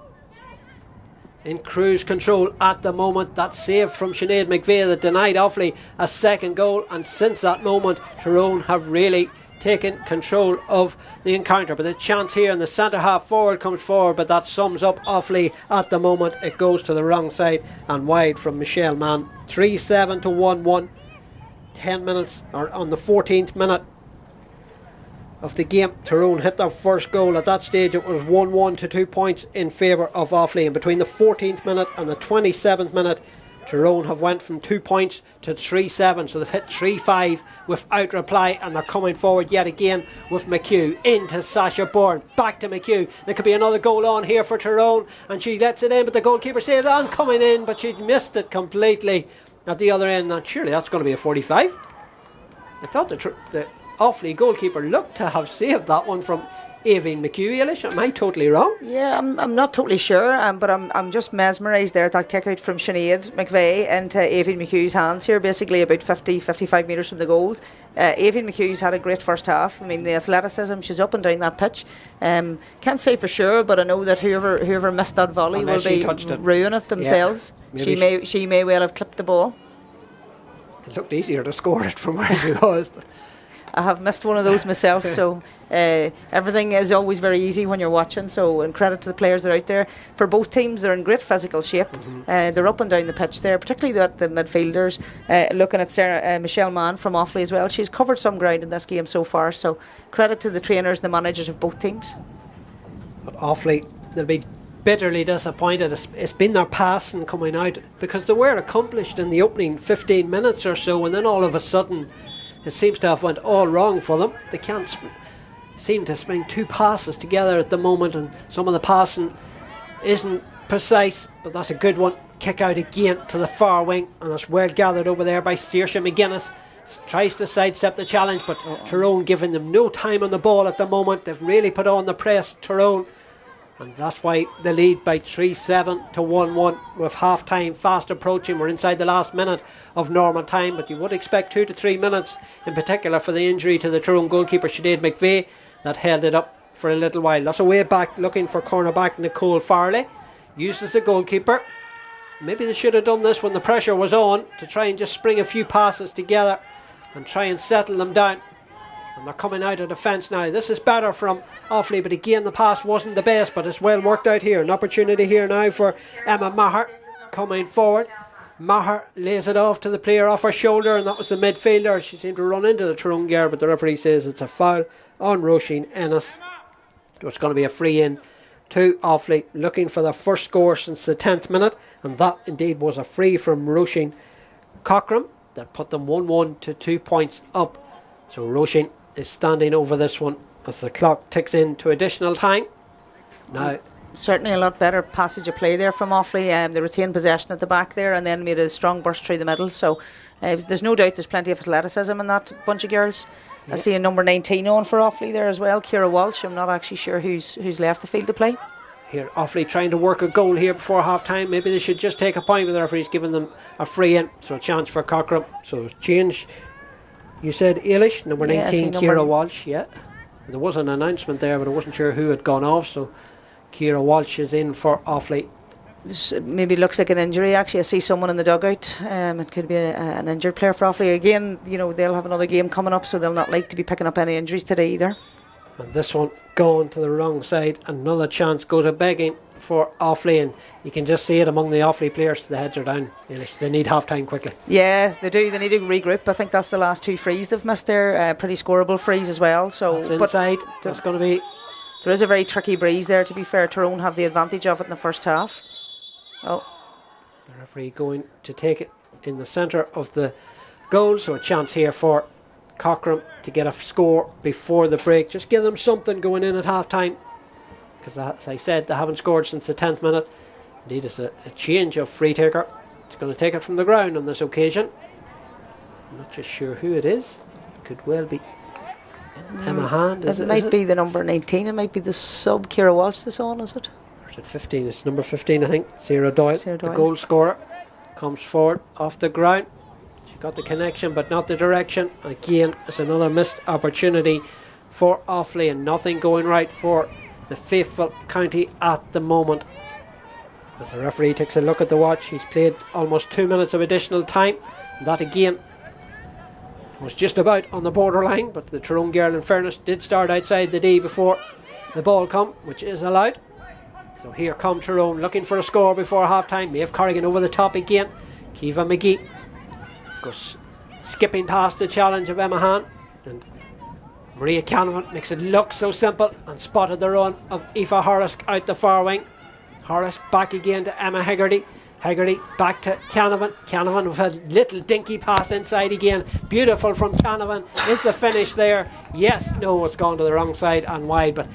in cruise control at the moment. That save from Sinead McVeigh that denied Offaly a second goal, and since that moment Tyrone have really taken control of the encounter. But the chance here in the centre half forward comes forward, but that sums up Offaly at the moment. It goes to the wrong side and wide from Michelle Mann. 3-7 to 1-1. 10 minutes, or on the 14th minute of the game, Tyrone hit their first goal. At that stage it was 1-1 to 2 points in favour of Offaly, and between the 14th minute and the 27th minute Tyrone have went from 2 points to 3-7, so they've hit 3-5 without reply, and they're coming forward yet again with McHugh into Sasha Bourne, back to McHugh. There could be another goal on here for Tyrone, and she lets it in, but the goalkeeper says on coming in, but she missed it completely at the other end, and surely that's going to be a 45. I thought the Offaly goalkeeper looked to have saved that one from Aoibhinn McHugh. Eilish, am I totally wrong? Yeah, I'm not totally sure, but I'm just mesmerised there at that kick out from Sinead McVeigh into Aoibhinn McHugh's hands here, basically about 55 metres from the goal. Aoibhinn McHugh's had a great first half. I mean, the athleticism, she's up and down that pitch. Can't say for sure, but I know that whoever missed that volley Unless will be ruining it themselves. Yeah, she may well have clipped the ball. It looked easier to score it from where she was, but I have missed one of those myself, so everything is always very easy when you're watching. So, and credit to the players that are out there. For both teams, they're in great physical shape. They're up and down the pitch there, particularly the midfielders. Looking at Sarah, Michelle Mann from Offaly as well. She's covered some ground in this game so far. So, credit to the trainers and the managers of both teams. But Offaly, they'll be bitterly disappointed. It's been their passing coming out, because they were accomplished in the opening 15 minutes or so, and then all of a sudden it seems to have went all wrong for them. They can't seem to string two passes together at the moment, and some of the passing isn't precise, but that's a good one. Kick out again to the far wing, and it's well gathered over there by Saoirse McGuinness. Tries to sidestep the challenge, but Tyrone giving them no time on the ball at the moment. They've really put on the press, Tyrone, and that's why they lead by 3-7 to 1-1 with half time fast approaching. We're inside the last minute of normal time, but you would expect 2 to 3 minutes, in particular for the injury to the Tyrone goalkeeper Sinead McVeigh that held it up for a little while. That's a way back, looking for cornerback Nicole Farley. Uses the goalkeeper. Maybe they should have done this when the pressure was on, to try and just spring a few passes together and try and settle them down. And they're coming out of defence now. This is better from Offaly, but again the pass wasn't the best, but it's well worked out here. An opportunity here now for Emma Maher coming forward. Maher lays it off to the player off her shoulder, and that was the midfielder. She seemed to run into the Tyrone girl, but the referee says it's a foul on Roisin Ennis. So it's going to be a free in to Offaly, looking for their first score since the 10th minute, and that indeed was a free from Roisin Cockram that put them 1-1 to 2 points up. So Roisin is standing over this one as the clock ticks into additional time. Now, certainly a lot better passage of play there from Offaly. They retained possession at the back there and then made a strong burst through the middle. So there's no doubt there's plenty of athleticism in that bunch of girls. Yep. I see a number 19 on for Offaly there as well, Ciara Walsh. I'm not actually sure who's left the field to play. Here, Offaly trying to work a goal here before half time. Maybe they should just take a point, but the referee's giving them a free in. So a chance for Cockram. So change. You said Eilish, number 19, Ciara Walsh. Yeah, there was an announcement there, but I wasn't sure who had gone off. So Ciara Walsh is in for Offaly. This maybe looks like an injury. Actually, I see someone in the dugout. It could be an injured player for Offaly. Again, you know, they'll have another game coming up, so they'll not like to be picking up any injuries today either. And this one going to the wrong side. Another chance goes a begging for Offaly, and you can just see it among the Offaly players. The heads are down. They need half time quickly. Yeah, they do. They need to regroup. I think that's the last two frees they've missed there. Pretty scoreable frees as well. So that's inside. That's going to be. There is a very tricky breeze there, to be fair. Tyrone have the advantage of it in the first half. Oh, the referee going to take it in the centre of the goal. So a chance here for Cockram to get a score before the break. Just give them something going in at half time, because as I said, they haven't scored since the 10th minute. Indeed, it's a change of free taker. It's going to take it from the ground on this occasion. I'm not just sure who it is. It could well be Emma Hand. It might be the number 19. It might be the sub Ciara Walsh that's on, is it? Or is it 15? It's number 15, I think. Sarah Doyle, the goal scorer, comes forward off the ground. She got the connection but not the direction. Again, it's another missed opportunity for Offaly, and nothing going right for the faithful county at the moment. As the referee takes a look at the watch, he's played almost 2 minutes of additional time. That again was just about on the borderline, but the Tyrone girl, in fairness, did start outside the D before the ball come, which is allowed. So here come Tyrone looking for a score before half time. Maeve Corrigan over the top again. Kiva McGee goes skipping past the challenge of Emma Han, and Maria Canavan makes it look so simple and spotted the run of Aoife Horrisk out the far wing. Horrisk back again to Emma Hegarty. Haggerty back to Canavan. Canavan with a little dinky pass inside again. Beautiful from Canavan. Is the finish there? Yes. No, it's gone to the wrong side and wide. But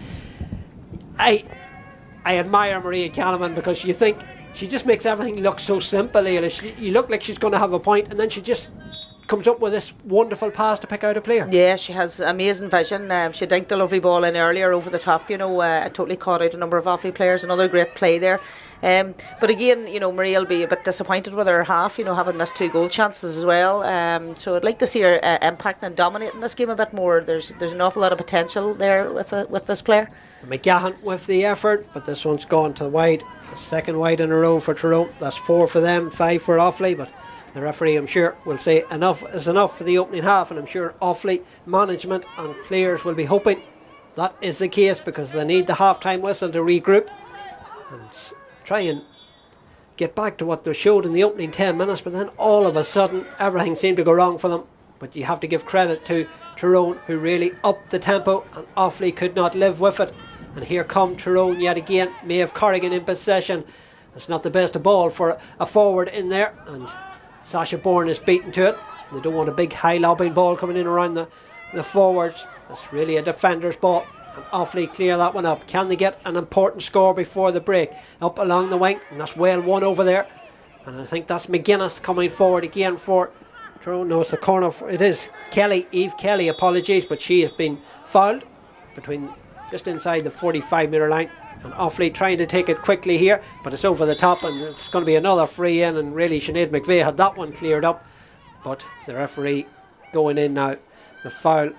I admire Maria Canavan because you think she just makes everything look so simple. You look like she's going to have a point, and then she just comes up with this wonderful pass to pick out a player. Yeah, she has amazing vision. She dinked a lovely ball in earlier over the top, totally caught out a number of Offaly players. Another great play there. But again, Maria will be a bit disappointed with her half, having missed 2 goal chances as well. So I'd like to see her impacting and dominating this game a bit more. There's an awful lot of potential there with this player. McGahan with the effort, but this one's gone to wide. A second wide in a row for Tyrone. That's 4 for them, 5 for Offaly, but the referee, I'm sure, will say enough is enough for the opening half, and I'm sure Offaly management and players will be hoping that is the case, because they need the half-time whistle to regroup and try and get back to what they showed in the opening 10 minutes. But then all of a sudden everything seemed to go wrong for them. But you have to give credit to Tyrone, who really upped the tempo, and Offaly could not live with it. And here come Tyrone yet again. Maeve Corrigan in possession. It's not the best of ball for a forward in there, and Sasha Bourne is beaten to it. They don't want a big high lobbing ball coming in around the forwards. It's really a defender's ball, and Offaly clear that one up. Can they get an important score before the break? Up along the wing, and that's well won over there. And I think that's McGuinness coming forward again for Tyrone. No, it's the corner. It is Kelly, Eve Kelly, apologies, but she has been fouled between just inside the 45-metre line. And Offaly trying to take it quickly here, but it's over the top, and it's going to be another free in. And really Sinead McVeigh had that one cleared up, but the referee going in now. The foul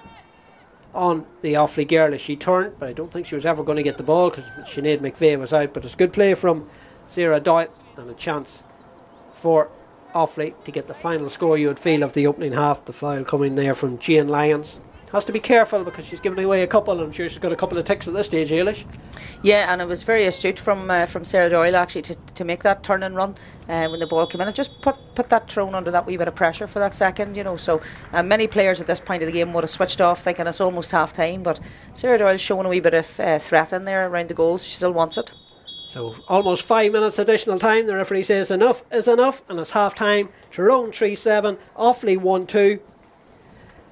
on the Offaly girl as she turned, but I don't think she was ever going to get the ball because Sinead McVeigh was out. But it's good play from Sarah Doyle, and a chance for Offaly to get the final score, you would feel, of the opening half. The foul coming there from Jane Lyons. Has to be careful because she's giving away a couple. I'm sure she's got a couple of ticks at this stage, Ailish. Yeah, and it was very astute from Sarah Doyle actually to make that turn and run when the ball came in, and just put that Tyrone under that wee bit of pressure for that second, So many players at this point of the game would have switched off thinking it's almost half time, but Sarah Doyle's showing a wee bit of threat in there around the goals. She still wants it. So almost 5 minutes additional time. The referee says enough is enough, and it's half time. Tyrone 3-7, Offaly 1-2.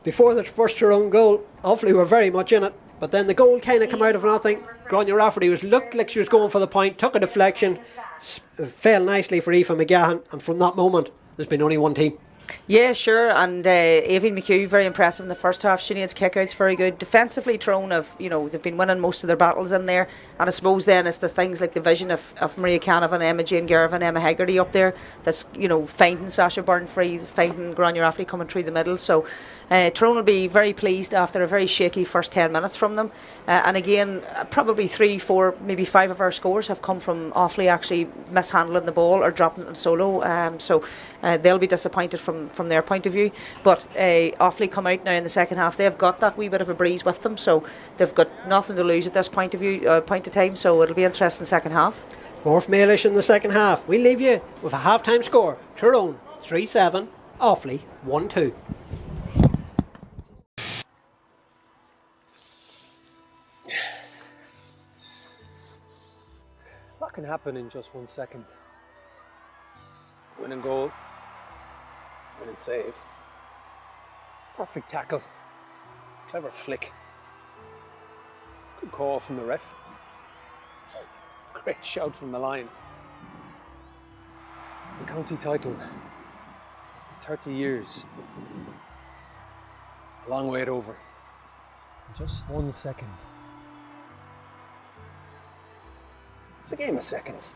Before the first Tyrone goal, Offaly were very much in it, but then the goal kind of came out of nothing. Grania Rafferty looked like she was going for the point, took a deflection, fell nicely for Aoife McGahan, and from that moment there's been only one team. Yeah, sure, and Aoife McHugh very impressive in the first half. Sinead's kickouts very good. Defensively, Tyrone have, they've been winning most of their battles in there, and I suppose then it's the things like the vision of Maria Canavan, Emma Jane Garvin, Emma Haggerty up there that's finding Sasha Byrne free, finding Grania Rafferty coming through the middle. So Tyrone will be very pleased after a very shaky first 10 minutes from them, and again probably 3, 4, maybe 5 of our scores have come from Offaly actually mishandling the ball or dropping it in solo, so they'll be disappointed from their point of view. But Offaly come out now in the second half, they've got that wee bit of a breeze with them, so they've got nothing to lose at this point of time, so it'll be interesting second half. More from Ailish in the second half. We'll leave you with a half-time score. Tyrone 3-7, Offaly 1-2. That can happen in just 1 second. Winning goal, winning save, perfect tackle, clever flick, good call from the ref, great shout from the line. The county title, after 30 years, a long wait over, just 1 second. It's a game of seconds.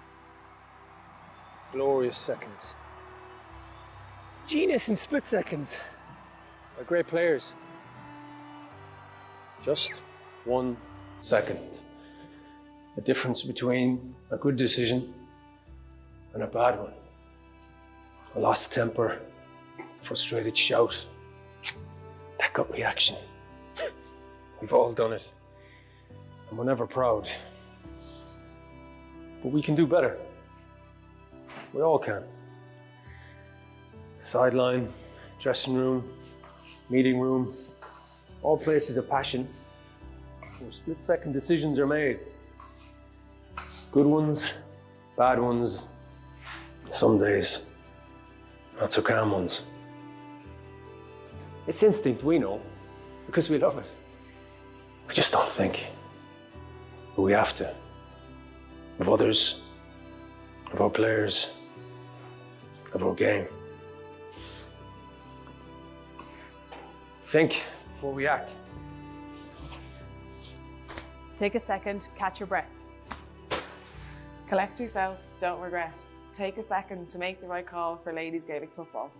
Glorious seconds. Genius in split seconds. By great players. Just 1 second. The difference between a good decision and a bad one. A lost temper, frustrated shout. That gut reaction. We've all done it. And we're never proud. But we can do better. We all can. Sideline, dressing room, meeting room, all places of passion where split-second decisions are made. Good ones, bad ones, Some days, not so calm ones. It's instinct, we know, because we love it. We just don't think. But we have to. Of others, of our players, of our game. Think before we act. Take a second, catch your breath. Collect yourself, don't regret. Take a second to make the right call for ladies Gaelic football.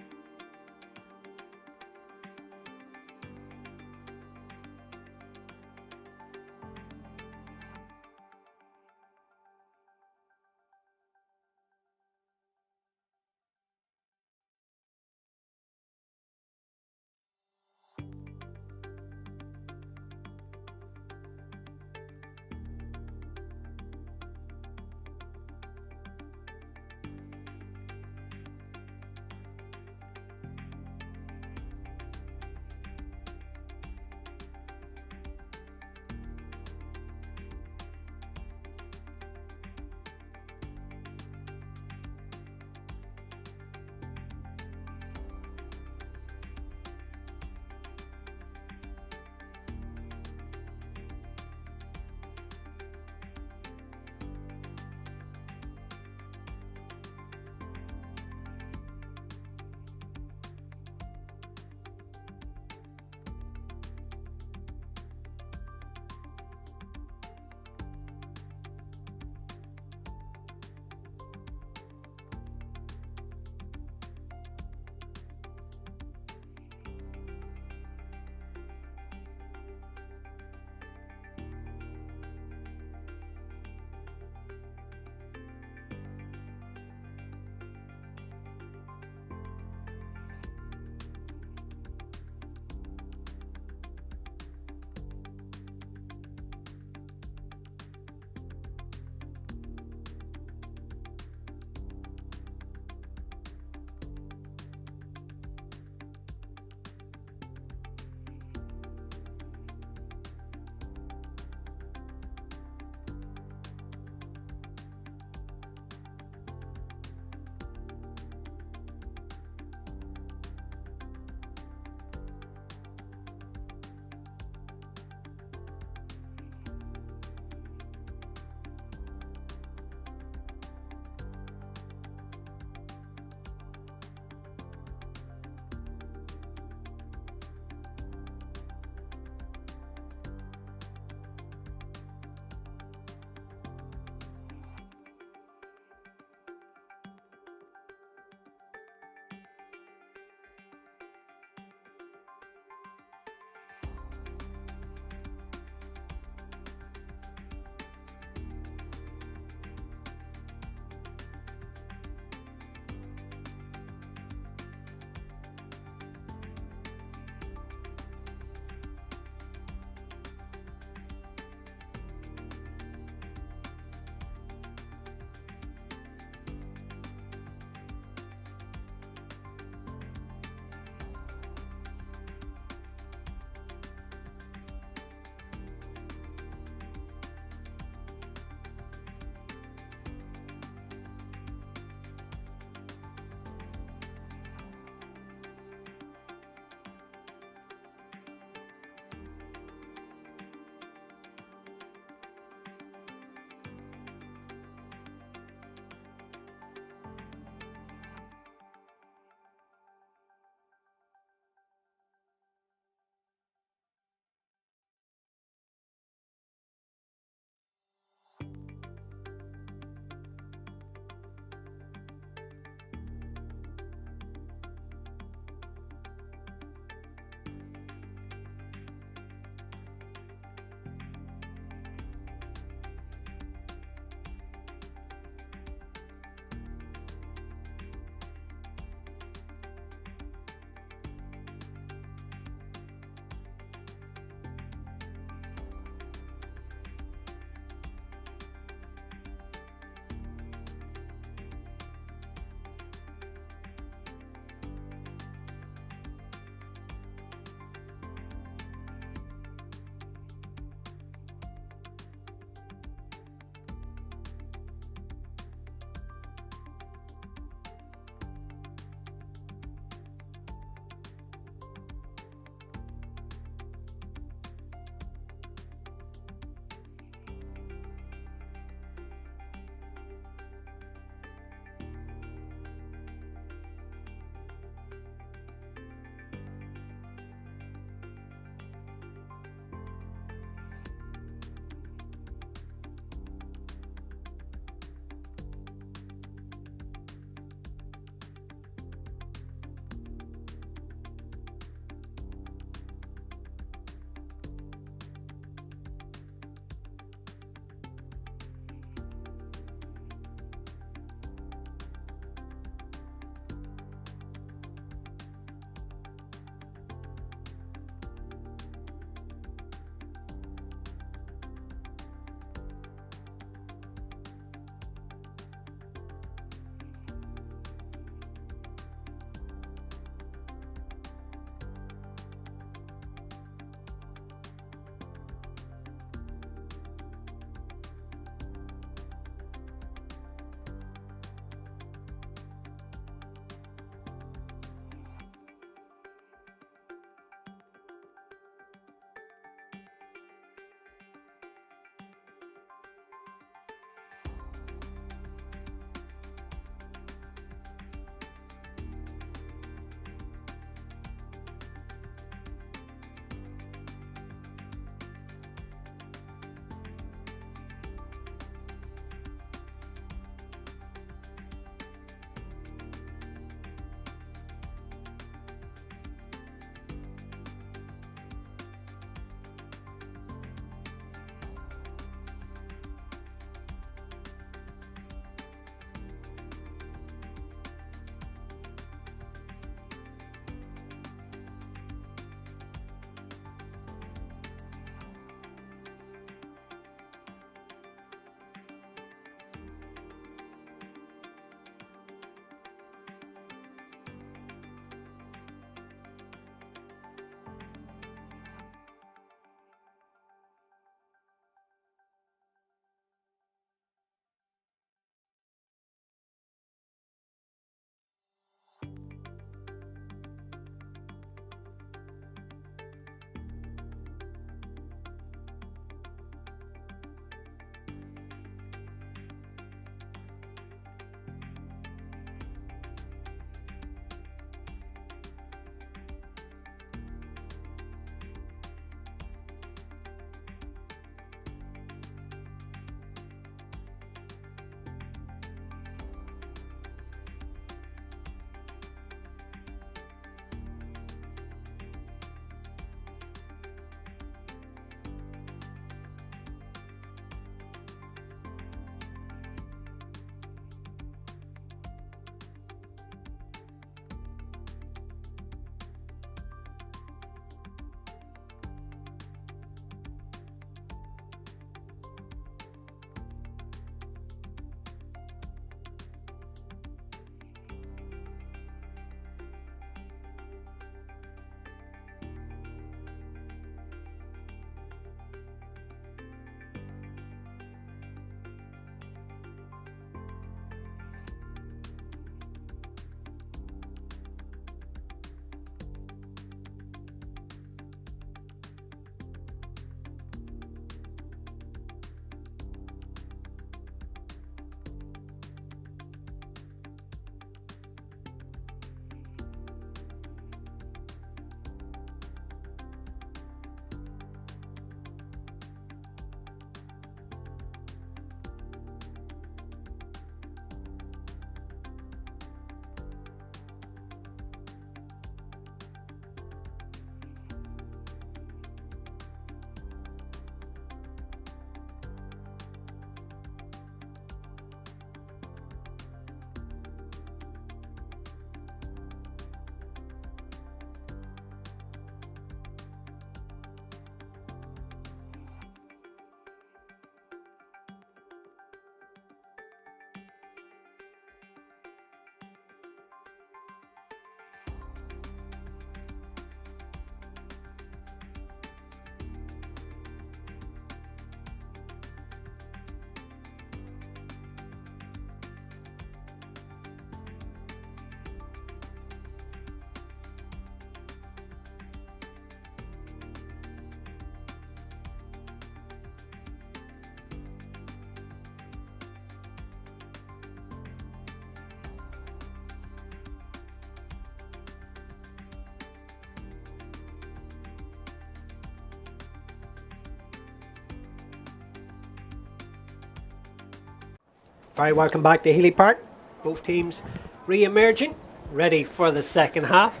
Very welcome back to Healy Park. Both teams re-emerging, ready for the second half.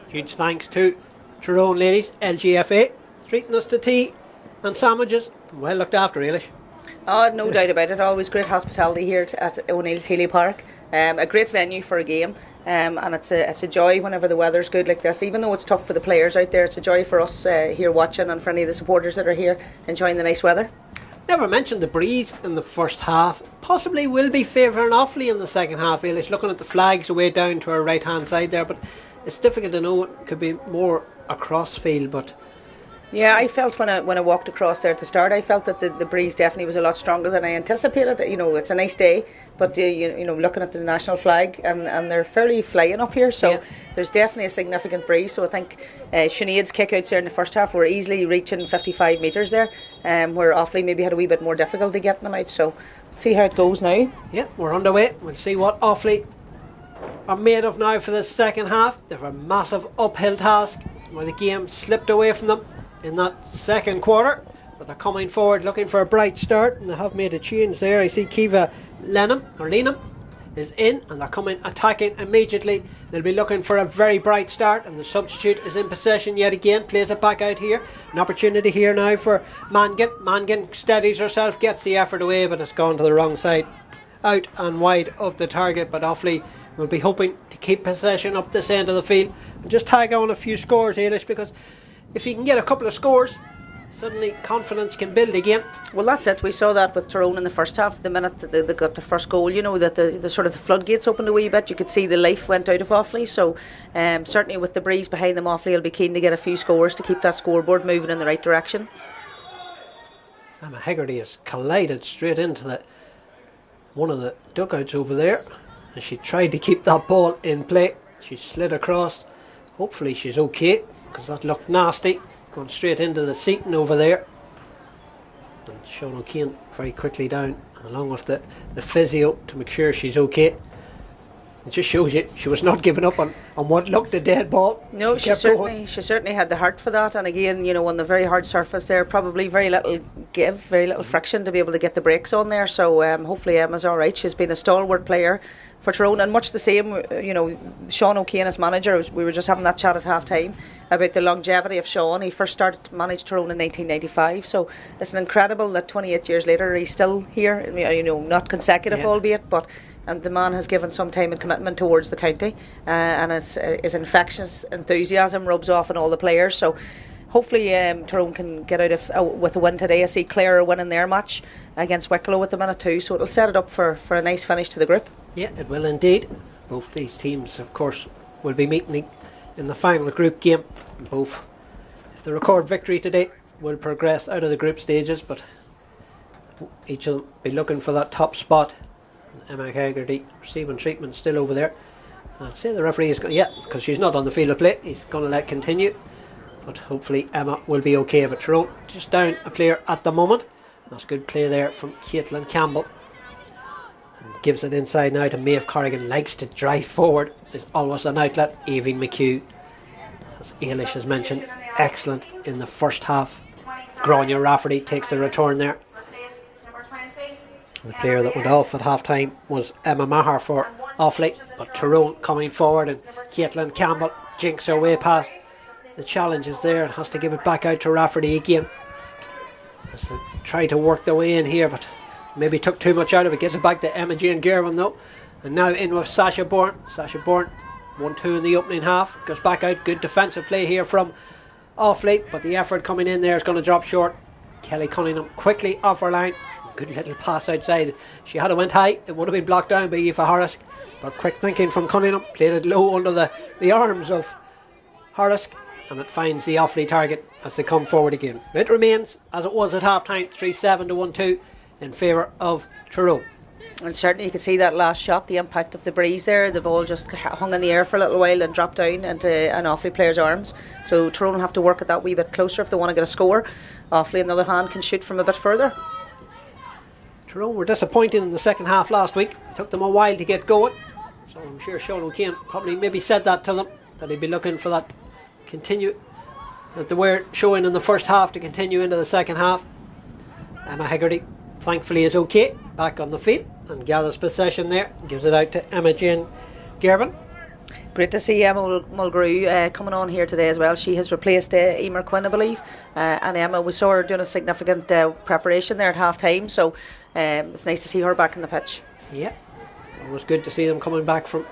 Huge thanks to Tyrone ladies, LGFA, treating us to tea and sandwiches. Well looked after, Eilish. Oh, no doubt about it. Always great hospitality here at O'Neill's Healy Park. A great venue for a game. And it's a joy whenever the weather's good like this. Even though it's tough for the players out there, it's a joy for us here watching and for any of the supporters that are here enjoying the nice weather. Never mentioned the breeze in the first half. Possibly will be favouring Offaly in the second half, Eilish. Looking at the flags away down to our right hand side there, but it's difficult to know. It could be more across field, but yeah, I felt when I walked across there at the start, I felt that the breeze definitely was a lot stronger than I anticipated. You know, it's a nice day, but you know, looking at the national flag and they're fairly flying up here, so there's definitely a significant breeze. So I think Sinead's kickouts there in the first half were easily reaching 55 metres there, where Offaly maybe had a wee bit more difficulty getting them out. So let's see how it goes now. Yeah, we're underway. We'll see what Offaly are made of now for the second half. They have a massive uphill task where the game slipped away from them in that second quarter, but they're coming forward looking for a bright start, and they have made a change there. I see Kiva Lenham is in, and they're coming attacking immediately. They'll be looking for a very bright start, and the substitute is in possession yet again, plays it back out here. An opportunity here now for Mangan steadies herself, gets the effort away, but it's gone to the wrong side, out and wide of the target. But Offaly will be hoping to keep possession up this end of the field and just tag on a few scores, Eilish, because if you can get a couple of scores, suddenly confidence can build again. Well, that's it. We saw that with Tyrone in the first half. The minute they got the first goal, you know, that the sort of the floodgates opened a wee bit. You could see the life went out of Offaly. So certainly with the breeze behind them, Offaly will be keen to get a few scores to keep that scoreboard moving in the right direction. Emma Hegarty has collided straight into one of the dugouts over there, and she tried to keep that ball in play. She slid across. Hopefully she's okay, because that looked nasty, going straight into the seating over there. And Sean O'Kane very quickly down, along with the physio, to make sure she's okay. It just shows you she was not giving up on what looked a dead ball. No, she certainly had the heart for that. And again, you know, on the very hard surface there, probably very little give, very little friction to be able to get the brakes on there. So hopefully Emma's all right. She's been a stalwart player for Tyrone, and much the same, you know, Sean O'Kane as manager. We were just having that chat at half time about the longevity of Sean. He first started to manage Tyrone in 1995, so it's incredible that 28 years later he's still here, you know, not consecutive albeit, but and the man has given some time and commitment towards the county, and his infectious enthusiasm rubs off on all the players. So hopefully Tyrone can get out with a win today. I see Clare are winning their match against Wicklow at the minute too, so it'll set it up for a nice finish to the group. Yeah, it will indeed. Both these teams, of course, will be meeting in the final group game. Both, if they record victory today, will progress out of the group stages, but each of them be looking for that top spot. Emma Hegarty receiving treatment still over there. I'd say the referee is going, because she's not on the field of play, he's going to let continue. But hopefully Emma will be okay. But Tyrone just down a player at the moment. That's good play there from Caitlin Campbell. And gives it inside now to Maeve Corrigan. Likes to drive forward. There's always an outlet. Aoibhinn McHugh, as Eilish has mentioned, excellent in the first half. Grania Rafferty takes the return there. The player that went off at half time was Emma Maher for Offaly, but Tyrone coming forward, and Caitlin Campbell jinks her way past the challenge is there and has to give it back out to Rafferty again as they try to work their way in here, but maybe took too much out of it. Gives it back to Emma Jane Gerwin though, and now in with Sasha Bourne. 1-2 in the opening half, goes back out. Good defensive play here from Offaly, but the effort coming in there is going to drop short. Kelly Cunningham quickly off her line. Good little pass outside. She had it went high, it would have been blocked down by Aoife Harris, but quick thinking from Cunningham, played it low under the arms of Harris, and it finds the Offaly target as they come forward again. It remains as it was at half time, 3-7 to 1-2 in favour of Tyrone. And certainly you could see that last shot, the impact of the breeze there. The ball just hung in the air for a little while and dropped down into an Offaly player's arms. So Tyrone will have to work at that wee bit closer if they want to get a score. Offaly, on the other hand, can shoot from a bit further. Tyrone were disappointed in the second half last week. It took them a while to get going. So I'm sure Sean O'Kane probably maybe said that to them, that he'd be looking for that that they were showing in the first half to continue into the second half. Emma Hegarty thankfully is okay, back on the field. and gathers possession there. Gives it out to Emma Jane Gervin. Great to see Emma Mulgrew coming on here today as well. She has replaced Emer Quinn, I believe. And Emma, we saw her doing a significant preparation there at half time. So it's nice to see her back in the pitch. Yeah, it's always good to see them coming back from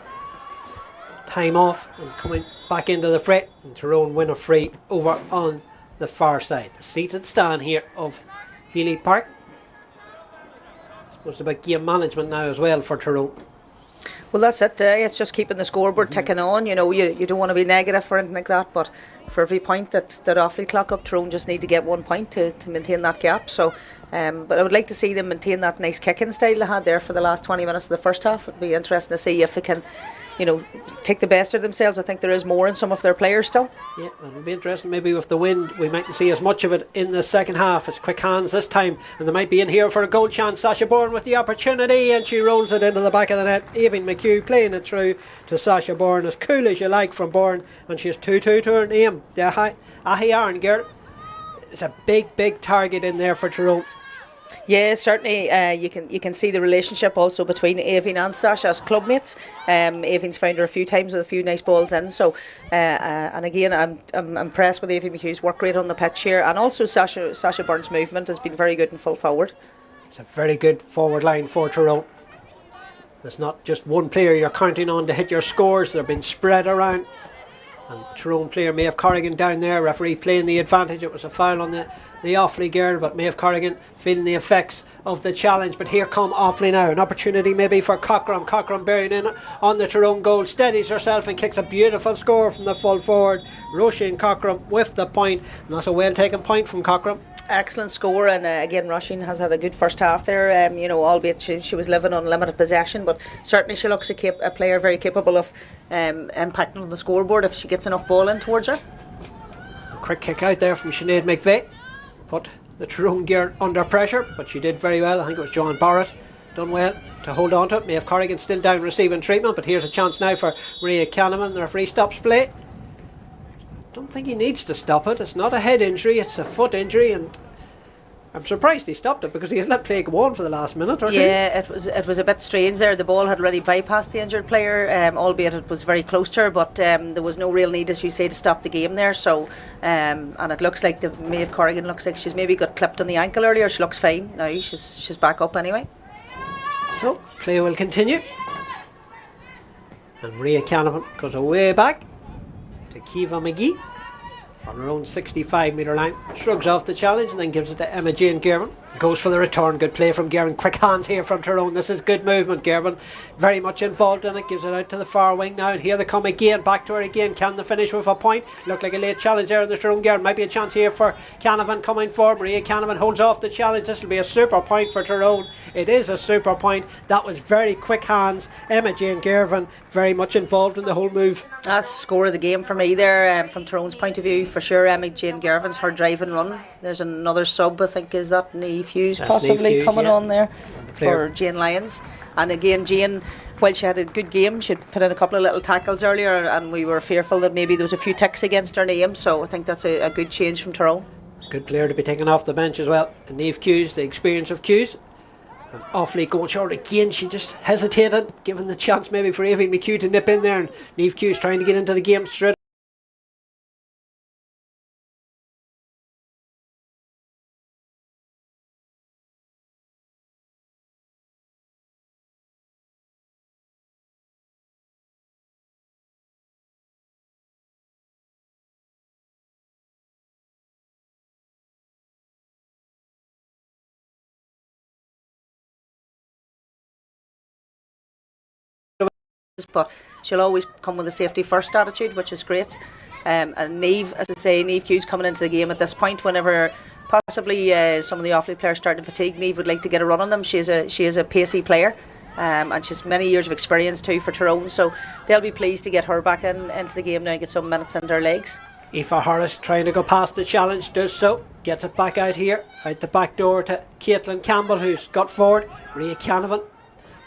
time off and coming back into the fray. And Tyrone win a free over on the far side. The seated stand here of Healy Park. I suppose it's about game management now as well for Tyrone. Well, that's it. It's just keeping the scoreboard ticking on. You know, you don't want to be negative or anything like that, but for every point that Offaly clock up, Tyrone just need to get 1 point to maintain that gap. So, but I would like to see them maintain that nice kicking style they had there for the last 20 minutes of the first half. It'd be interesting to see if they can, you know, take the best of themselves. I think there is more in some of their players still. Yeah, it'll be interesting. Maybe with the wind, we mightn't see as much of it in the second half. It's quick hands this time, and they might be in here for a goal chance. Sasha Bourne with the opportunity, and she rolls it into the back of the net. Aoibhinn McHugh playing it through to Sasha Bourne, as cool as you like from Bourne, and she's 2-2 to her name. Ahiarn Gert. It's a big target in there for Tyrone. Yeah, certainly. You can see the relationship also between Aoibhinn and Sasha as clubmates. Aoibhinn's found her a few times with a few nice balls in. So, and again, I'm impressed with Aoibhinn McHugh's work rate on the pitch here, and also Sasha Burns' movement has been very good in full forward. It's a very good forward line for Tyrone. There's not just one player you're counting on to hit your scores. They're being spread around. And Tyrone player Maeve Corrigan down there, referee playing the advantage. It was a foul on the Offaly girl, but Maeve Corrigan feeling the effects of the challenge. But here come Offaly now, an opportunity maybe for Cockram bearing in on the Tyrone goal, steadies herself and kicks a beautiful score from the full forward. Roisin Cockram with the point, and that's a well taken point from Cockram. Excellent score, and again, Roisin has had a good first half there. You know, albeit she was living on limited possession, but certainly she looks a player very capable of impacting on the scoreboard if she gets enough ball in towards her. A quick kick out there from Sinead McVeigh, put the Tyrone gear under pressure, but she did very well. I think it was John Barrett done well to hold on to it. Maeve Corrigan still down receiving treatment, but here's a chance now for Maria Kahneman. The referee stops play. Don't think he needs to stop it. It's not a head injury, it's a foot injury, and I'm surprised he stopped it because he has let play go on for the last minute or two. Yeah, it was a bit strange there. The ball had already bypassed the injured player, albeit it was very close to her, but there was no real need, as you say, to stop the game there. So, and it looks like the Maeve Corrigan looks like she's maybe got clipped on the ankle earlier. She looks fine now. She's back up anyway. So play will continue, and Maria Canavan goes away back to Kiva McGee on her own 65 metre line, shrugs off the challenge and then gives it to Emma Jane Gervin. Goes for the return, good play from Gervin, quick hands here from Tyrone. This is good movement. Gervin very much involved in it, gives it out to the far wing now, and here they come again, back to her again. Can they finish with a point? Looked like a late challenge there in the Tyrone Gervin. Might be a chance here for Canavan coming forward. Maria Canavan holds off the challenge. This will be a super point for Tyrone. It is a super point. That was very quick hands. Emma Jane Gervin very much involved in the whole move. That's score of the game for me there, from Tyrone's point of view for sure. Emma Jane Gervin's her drive and run. There's another sub, I think, is that Niamh Hughes possibly Niamh Hughes, coming yeah, on there for Jane Lyons. And again, Jane, while she had a good game, she'd put in a couple of little tackles earlier, and we were fearful that maybe there was a few ticks against her name, so I think that's a good change from Tyrone. Good player to be taken off the bench as well. And Niamh Hughes, the experience of Hughes. And Offaly going short again. She just hesitated, given the chance maybe for Aoibhinn McHugh to nip in there, and Niamh Hughes trying to get into the game straight. But she'll always come with a safety first attitude, which is great. And Niamh, as I say, Niamh Hughes coming into the game at this point, whenever possibly some of the Offaly players start to fatigue, Niamh would like to get a run on them. She is a pacey player, and she's many years of experience too for Tyrone, so they'll be pleased to get her back into the game now and get some minutes into her legs. Aoife Harris trying to go past the challenge, does so, gets it back out here, out the back door to Caitlin Campbell, who's got forward. Maria Canavan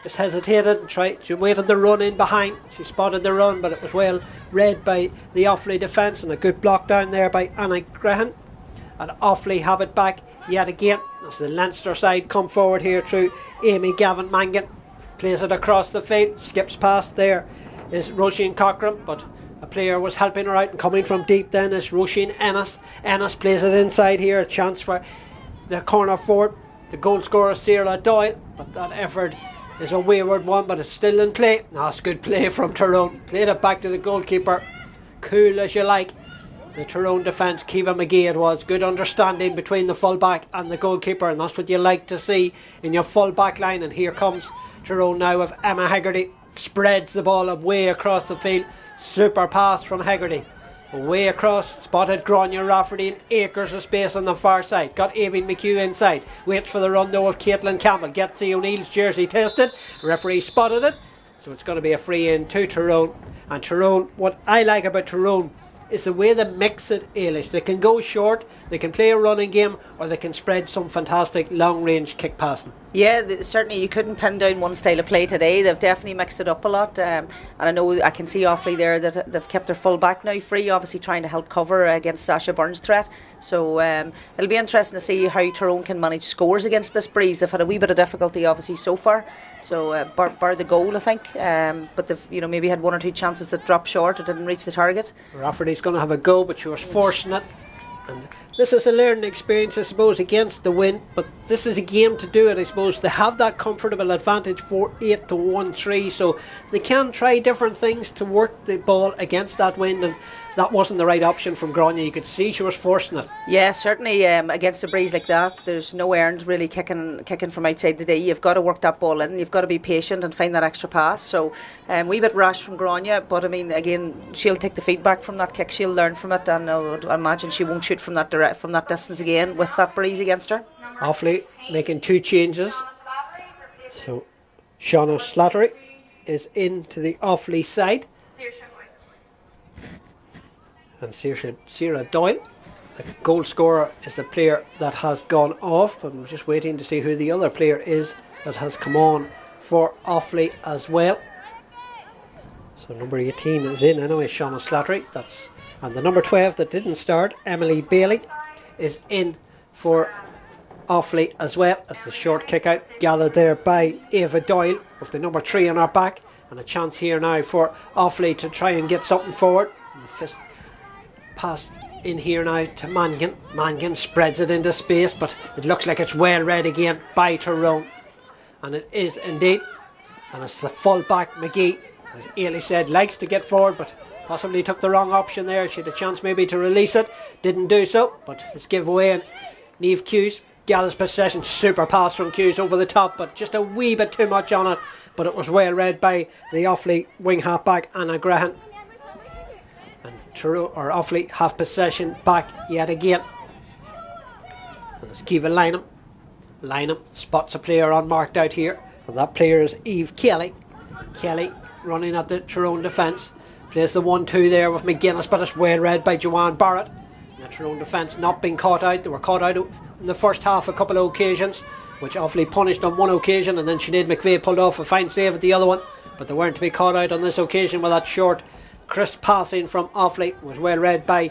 just hesitated and tried. She waited the run in behind. She spotted the run, but it was well read by the Offaly defence, and a good block down there by Anna Grehan. And Offaly have it back yet again as the Leinster side come forward here through Amy Gavin Mangan. plays it across the field, skips past there is Roisin Cochran, but a player was helping her out, and coming from deep then is Roisin Ennis. Ennis plays it inside here, a chance for the corner forward, the goal scorer Ciara Doyle, but that effort is a wayward one, but it's still in play. That's good play from Tyrone. Played it back to the goalkeeper, cool as you like. The Tyrone defence, Kiva McGee it was. Good understanding between the full-back and the goalkeeper, and that's what you like to see in your full-back line. And here comes Tyrone now with Emma Haggerty. Spreads the ball away across the field. Super pass from Haggerty. Away across, spotted Grania Rafferty in acres of space on the far side. Got Aoibhinn McHugh inside. Waits for the run though of Caitlin Campbell. Gets the O'Neill's jersey tested. Referee spotted it. So it's going to be a free in to Tyrone. And Tyrone, what I like about Tyrone is the way they mix it, Ailish. They can go short, they can play a running game, or they can spread some fantastic long range kick passing. Yeah, certainly you couldn't pin down one style of play today. They've definitely mixed it up a lot, and I know I can see Offaly there that they've kept their full back now free, obviously trying to help cover against Sasha Byrne's threat. So it'll be interesting to see how Tyrone can manage scores against this breeze. They've had a wee bit of difficulty obviously so far, so bar the goal I think, but they've maybe had one or two chances that dropped short or didn't reach the target. Rafferty's going to have a go, but she was forcing it, and this is a learning experience I suppose against the wind, but this is a game to do it I suppose. They have that comfortable advantage 4-8 to 1-3, so they can try different things to work the ball against that wind, and that wasn't the right option from Grania. You could see she was forcing it. Yeah, certainly against a breeze like that, there's no errand really kicking from outside the day. You've got to work that ball in, you've got to be patient and find that extra pass. So wee bit rash from Grania, but I mean again, she'll take the feedback from that kick, she'll learn from it, and I would imagine she won't shoot from that distance again with that breeze against her. Offaly making two changes. So Shauna Slattery is into the Offaly side, and Ciara Doyle, the goal scorer, is the player that has gone off, but I'm just waiting to see who the other player is that has come on for Offaly as well. So number 18 is in anyway, Shauna Slattery, and the number 12 that didn't start, Emily Bailey, is in for Offaly as well, as the short kick out gathered there by Ava Doyle with the number 3 on her back, and a chance here now for Offaly to try and get something forward. And the fist pass in here now to Mangan. Mangan spreads it into space, but it looks like it's well read again by Tyrone, and it is indeed, and it's the full back McGee, as Ailey said, likes to get forward, but possibly took the wrong option there. She had a chance maybe to release it, didn't do so, but it's give away, and Niamh Hughes gathers possession. Super pass from Hughes over the top, but just a wee bit too much on it, but it was well read by the Offaly wing half back Anna Graham, and Offaly have possession back yet again. And it's Kiva Lynham spots a player unmarked out here, and that player is Eve Kelly running at the Tyrone defence. Plays the 1-2 there with McGuinness, but it's well read by Joanne Barrett. And the Tyrone defence not being caught out. They were caught out in the first half a couple of occasions, which Offaly punished on one occasion, and then Sinead McVeigh pulled off a fine save at the other one, but they weren't to be caught out on this occasion with that short crisp passing from Offaly. It was well read by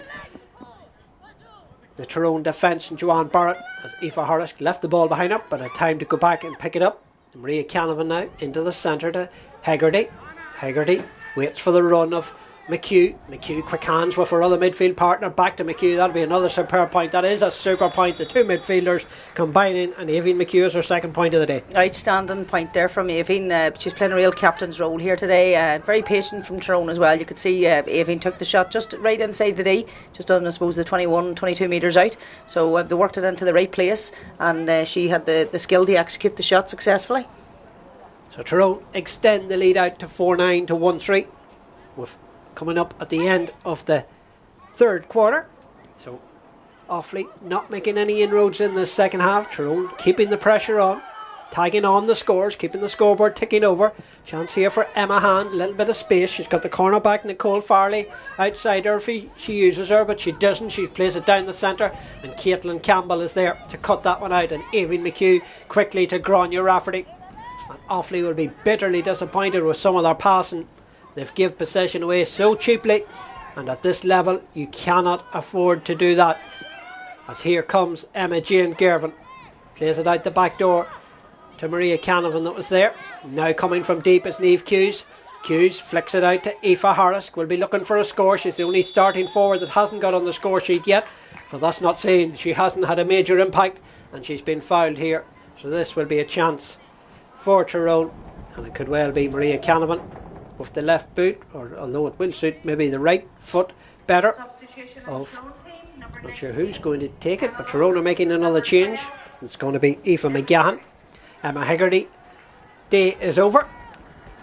the Tyrone defence and Joanne Barrett, as Aoife Harris left the ball behind her, but had time to go back and pick it up. Maria Canavan now into the centre to Haggerty. Haggerty waits for the run of McHugh. McHugh quick hands with her other midfield partner, back to McHugh. That'll be another superb point. That is a super point. The two midfielders combining, and Aoibhinn McHugh is her second point of the day. Outstanding point there from Aoibhinn. She's playing a real captain's role here today. Very patient from Tyrone as well. You could see Aoibhinn took the shot just right inside the D, just on I suppose the 21-22 metres out. So they worked it into the right place, and she had the skill to execute the shot successfully. So Tyrone extend the lead out to 4-9 to 1-3, with coming up at the end of the third quarter. So Offaly not making any inroads in the second half. Tyrone keeping the pressure on, tagging on the scores, keeping the scoreboard ticking over. Chance here for Emma Hand, a little bit of space. She's got the corner back, Nicole Farley outside her if she uses her, but she doesn't. She plays it down the centre, and Caitlin Campbell is there to cut that one out, and Aoibhinn McHugh quickly to Grania Rafferty. And Offaly will be bitterly disappointed with some of their passing. They've given possession away so cheaply, and at this level you cannot afford to do that. As here comes Emma Jane Gervin, plays it out the back door to Maria Canavan that was there. Now coming from deep is Niamh Hughes. Hughes flicks it out to Aoife Harris. Will be looking for a score. She's the only starting forward that hasn't got on the score sheet yet. But that's not saying she hasn't had a major impact, and she's been fouled here. So this will be a chance for Tyrone, and it could well be Maria Canavan with the left boot, or although it will suit maybe the right foot better. Not sure who's going to take it, but Tyrone are making another change. It's going to be Aoife McGahan. Emma Hegarty day is over,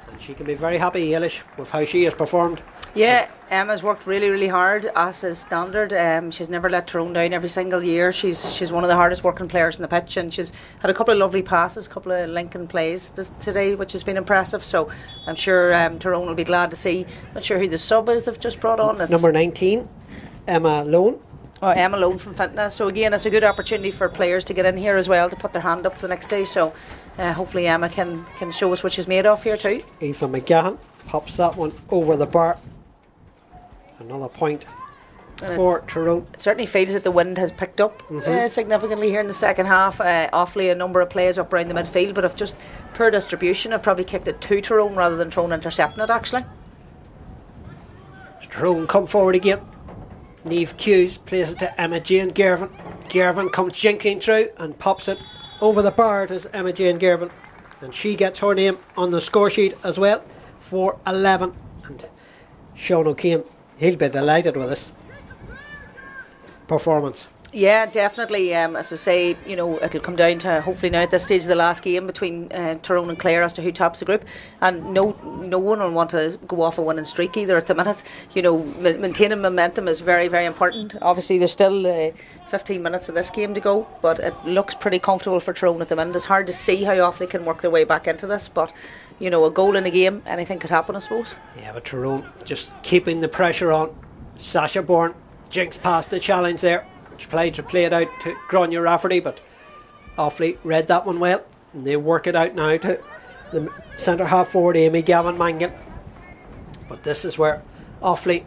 and she can be very happy, Eilish, with how she has performed. Yeah, Emma's worked really, really hard, as is standard. She's never let Tyrone down every single year. She's one of the hardest working players on the pitch, and she's had a couple of lovely passes, a couple of linking plays today, which has been impressive. So I'm sure Tyrone will be glad to see. Not sure who the sub is they've just brought on. It's number 19, Emma Lone. Oh, Emma Lone from Fintona. So again, it's a good opportunity for players to get in here as well, to put their hand up for the next day. So hopefully Emma can show us what she's made of here too. Aoife McGahan pops that one over the bar. Another point for Tyrone. It certainly feels that the wind has picked up significantly here in the second half. Awfully a number of players up around the midfield, but have just poor distribution. Have probably kicked it to Tyrone rather than Tyrone intercepting it actually. Tyrone come forward again. Niamh Hughes plays it to Emma Jane Gervin. Gervin comes jinking through and pops it over the bar to Emma Jane Gervin, and she gets her name on the score sheet as well for 11. And Sean O'Kane, he'll be delighted with this performance. Yeah, definitely. As I say, you know, it'll come down to hopefully now at this stage of the last game between Tyrone and Clare as to who tops the group, and no one will want to go off a winning streak either at the minute. You know, maintaining momentum is very, very important. Obviously, there's still 15 minutes of this game to go, but it looks pretty comfortable for Tyrone at the minute. It's hard to see how Offaly can work their way back into this, but you know, a goal in a game, anything could happen, I suppose. Yeah, but Tyrone just keeping the pressure on. Sasha Bourne jinks past the challenge there. Tried to play it out to Grania Rafferty, but Offaly read that one well, and they work it out now to the centre half forward Amy Gavin Mangan. But this is where Offaly,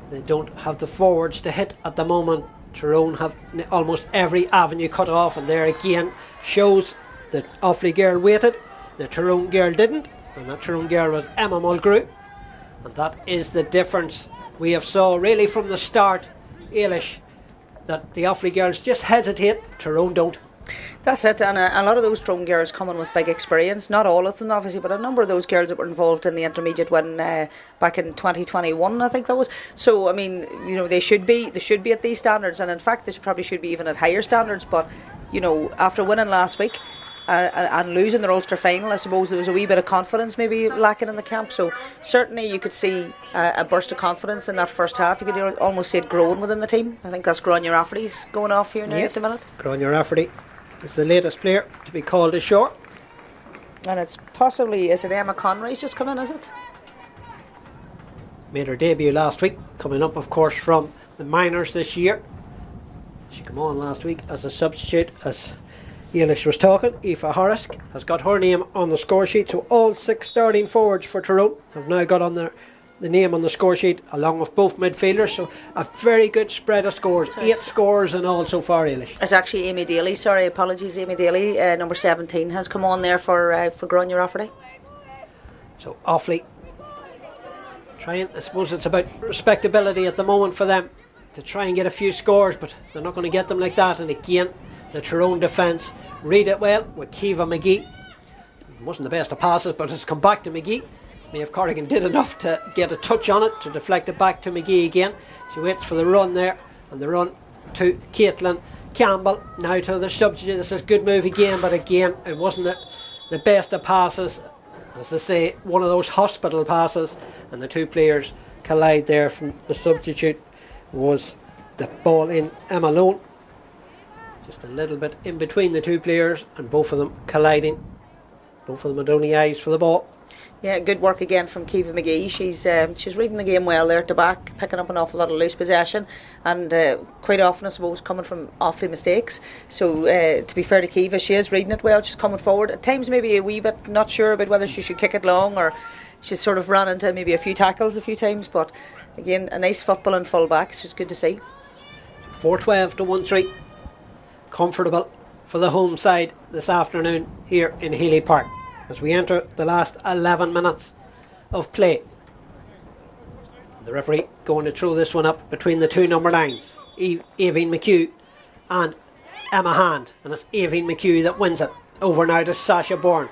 they don't have the forwards to hit at the moment. Tyrone have almost every avenue cut off, and there again shows that Offaly girl waited, the Tyrone girl didn't, and that Tyrone girl was Emma Mulgrew, and that is the difference we have saw really from the start, Eilish, that the Offaly girls just hesitate, Tyrone don't. That's it, and a lot of those Tyrone girls coming with big experience. Not all of them, obviously, but a number of those girls that were involved in the intermediate win back in 2021, I think that was. So, I mean, you know, they should be at these standards, and in fact, they probably should be even at higher standards. But you know, after winning last week and losing their Ulster final, I suppose there was a wee bit of confidence maybe lacking in the camp. So certainly you could see a burst of confidence in that first half. You could almost see it growing within the team. I think that's Grania Rafferty's going off here now at the minute. Grania Rafferty is the latest player to be called ashore. And it's possibly, is it Emma Conroy's just come in, is it? Made her debut last week, coming up of course from the minors this year. She came on last week as a substitute, as Eilish was talking. Aoife Harris has got her name on the score sheet, so all 6 starting forwards for Tyrone have now got on the name on the score sheet, along with both midfielders. So a very good spread of scores, 8 scores in all so far, Eilish. It's actually Amy Daly, sorry, apologies, Amy Daly, number 17 has come on there for Grania Rafferty. So Offaly trying, I suppose it's about respectability at the moment for them to try and get a few scores, but they're not going to get them like that. And again, the Tyrone defence read it well with Kiva McGee. It wasn't the best of passes, but it's come back to McGee. Maeve Corrigan did enough to get a touch on it to deflect it back to McGee again. She waits for the run there, and the run to Caitlin Campbell. Now to the substitute. This is a good move again, but again it wasn't the best of passes. As they say, one of those hospital passes, and the two players collide there. From the substitute was the ball in Emma Lone. Just a little bit in between the two players, and both of them colliding. Both of them had only eyes for the ball. Yeah, good work again from Kiva McGee. She's reading the game well there at the back, picking up an awful lot of loose possession, and quite often, I suppose, coming from Offaly mistakes. So to be fair to Kiva, she is reading it well. She's coming forward at times, maybe a wee bit not sure about whether she should kick it long, or she's sort of run into maybe a few tackles a few times. But again, a nice football and full back, so it's good to see. 4-12 to 1-3. Comfortable for the home side this afternoon here in Healy Park. as we enter the last 11 minutes of play. The referee going to throw this one up between the two number 9s, Aoibhinn McHugh and Emma Hand, and it's Aoibhinn McHugh that wins it. Over now to Sasha Bourne.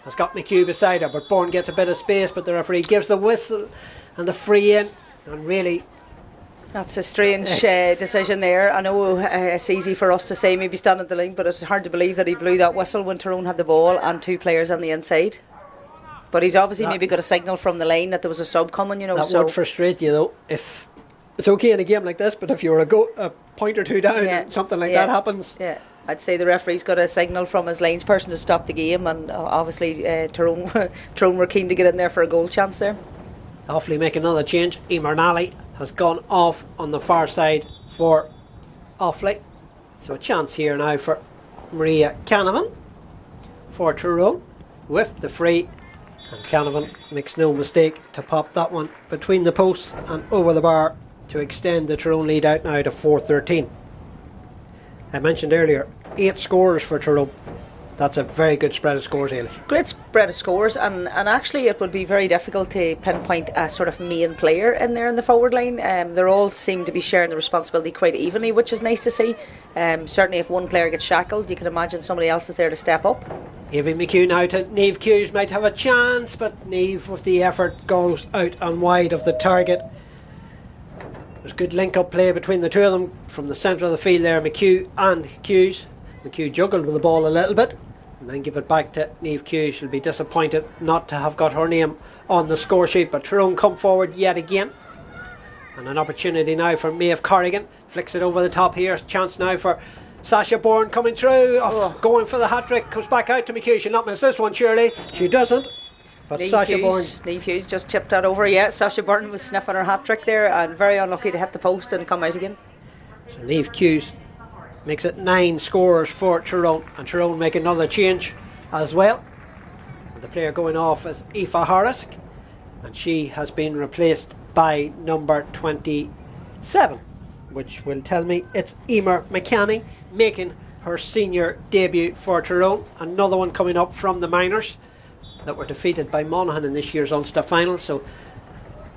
Has got McHugh beside her, but Bourne gets a bit of space, but the referee gives the whistle and the free in, and really that's a strange decision there. I know it's easy for us to say maybe stand at the line, but it's hard to believe that he blew that whistle when Tyrone had the ball and 2 players on the inside. But he's obviously maybe got a signal from the line that there was a sub coming, you know. That would frustrate you though. If it's okay in a game like this, but if you were a point or two down and something like that happens. Yeah, I'd say the referee's got a signal from his linesperson to stop the game, and obviously Tyrone were keen to get in there for a goal chance there. Offaly make another change. Emer Nally has gone off on the far side for Offaly. So a chance here now for Maria Canavan for Tyrone with the free, and Canavan makes no mistake to pop that one between the posts and over the bar to extend the Tyrone lead out now to 4-13. I mentioned earlier 8 scorers for Tyrone. That's a very good spread of scores, Ailish. Great spread of scores, and actually it would be very difficult to pinpoint a sort of main player in there in the forward line. They all seem to be sharing the responsibility quite evenly, which is nice to see. Certainly if one player gets shackled, you can imagine somebody else is there to step up. Aoibhinn McHugh now to Niamh Hughes, might have a chance, but Niamh with the effort goes out and wide of the target. There's good link-up play between the two of them from the centre of the field there, McHugh and Hughes. McHugh juggled with the ball a little bit and then give it back to Niamh Hughes. She'll be disappointed not to have got her name on the score sheet, but Tyrone come forward yet again. And an opportunity now for Maeve Corrigan. Flicks it over the top here. Chance now for Sasha Bourne coming through. Going for the hat-trick. Comes back out to McHugh. She'll not miss this one, surely. She doesn't. But Niamh Hughes just chipped that over. Yeah, Sasha Bourne was sniffing her hat-trick there and very unlucky to hit the post and come out again. So Niamh Hughes makes it 9 scorers for Tyrone, and Tyrone make another change as well. And the player going off is Aoife Harris, and she has been replaced by number 27, which will tell me it's Emer McCanny making her senior debut for Tyrone. Another one coming up from the minors that were defeated by Monaghan in this year's Ulster final. So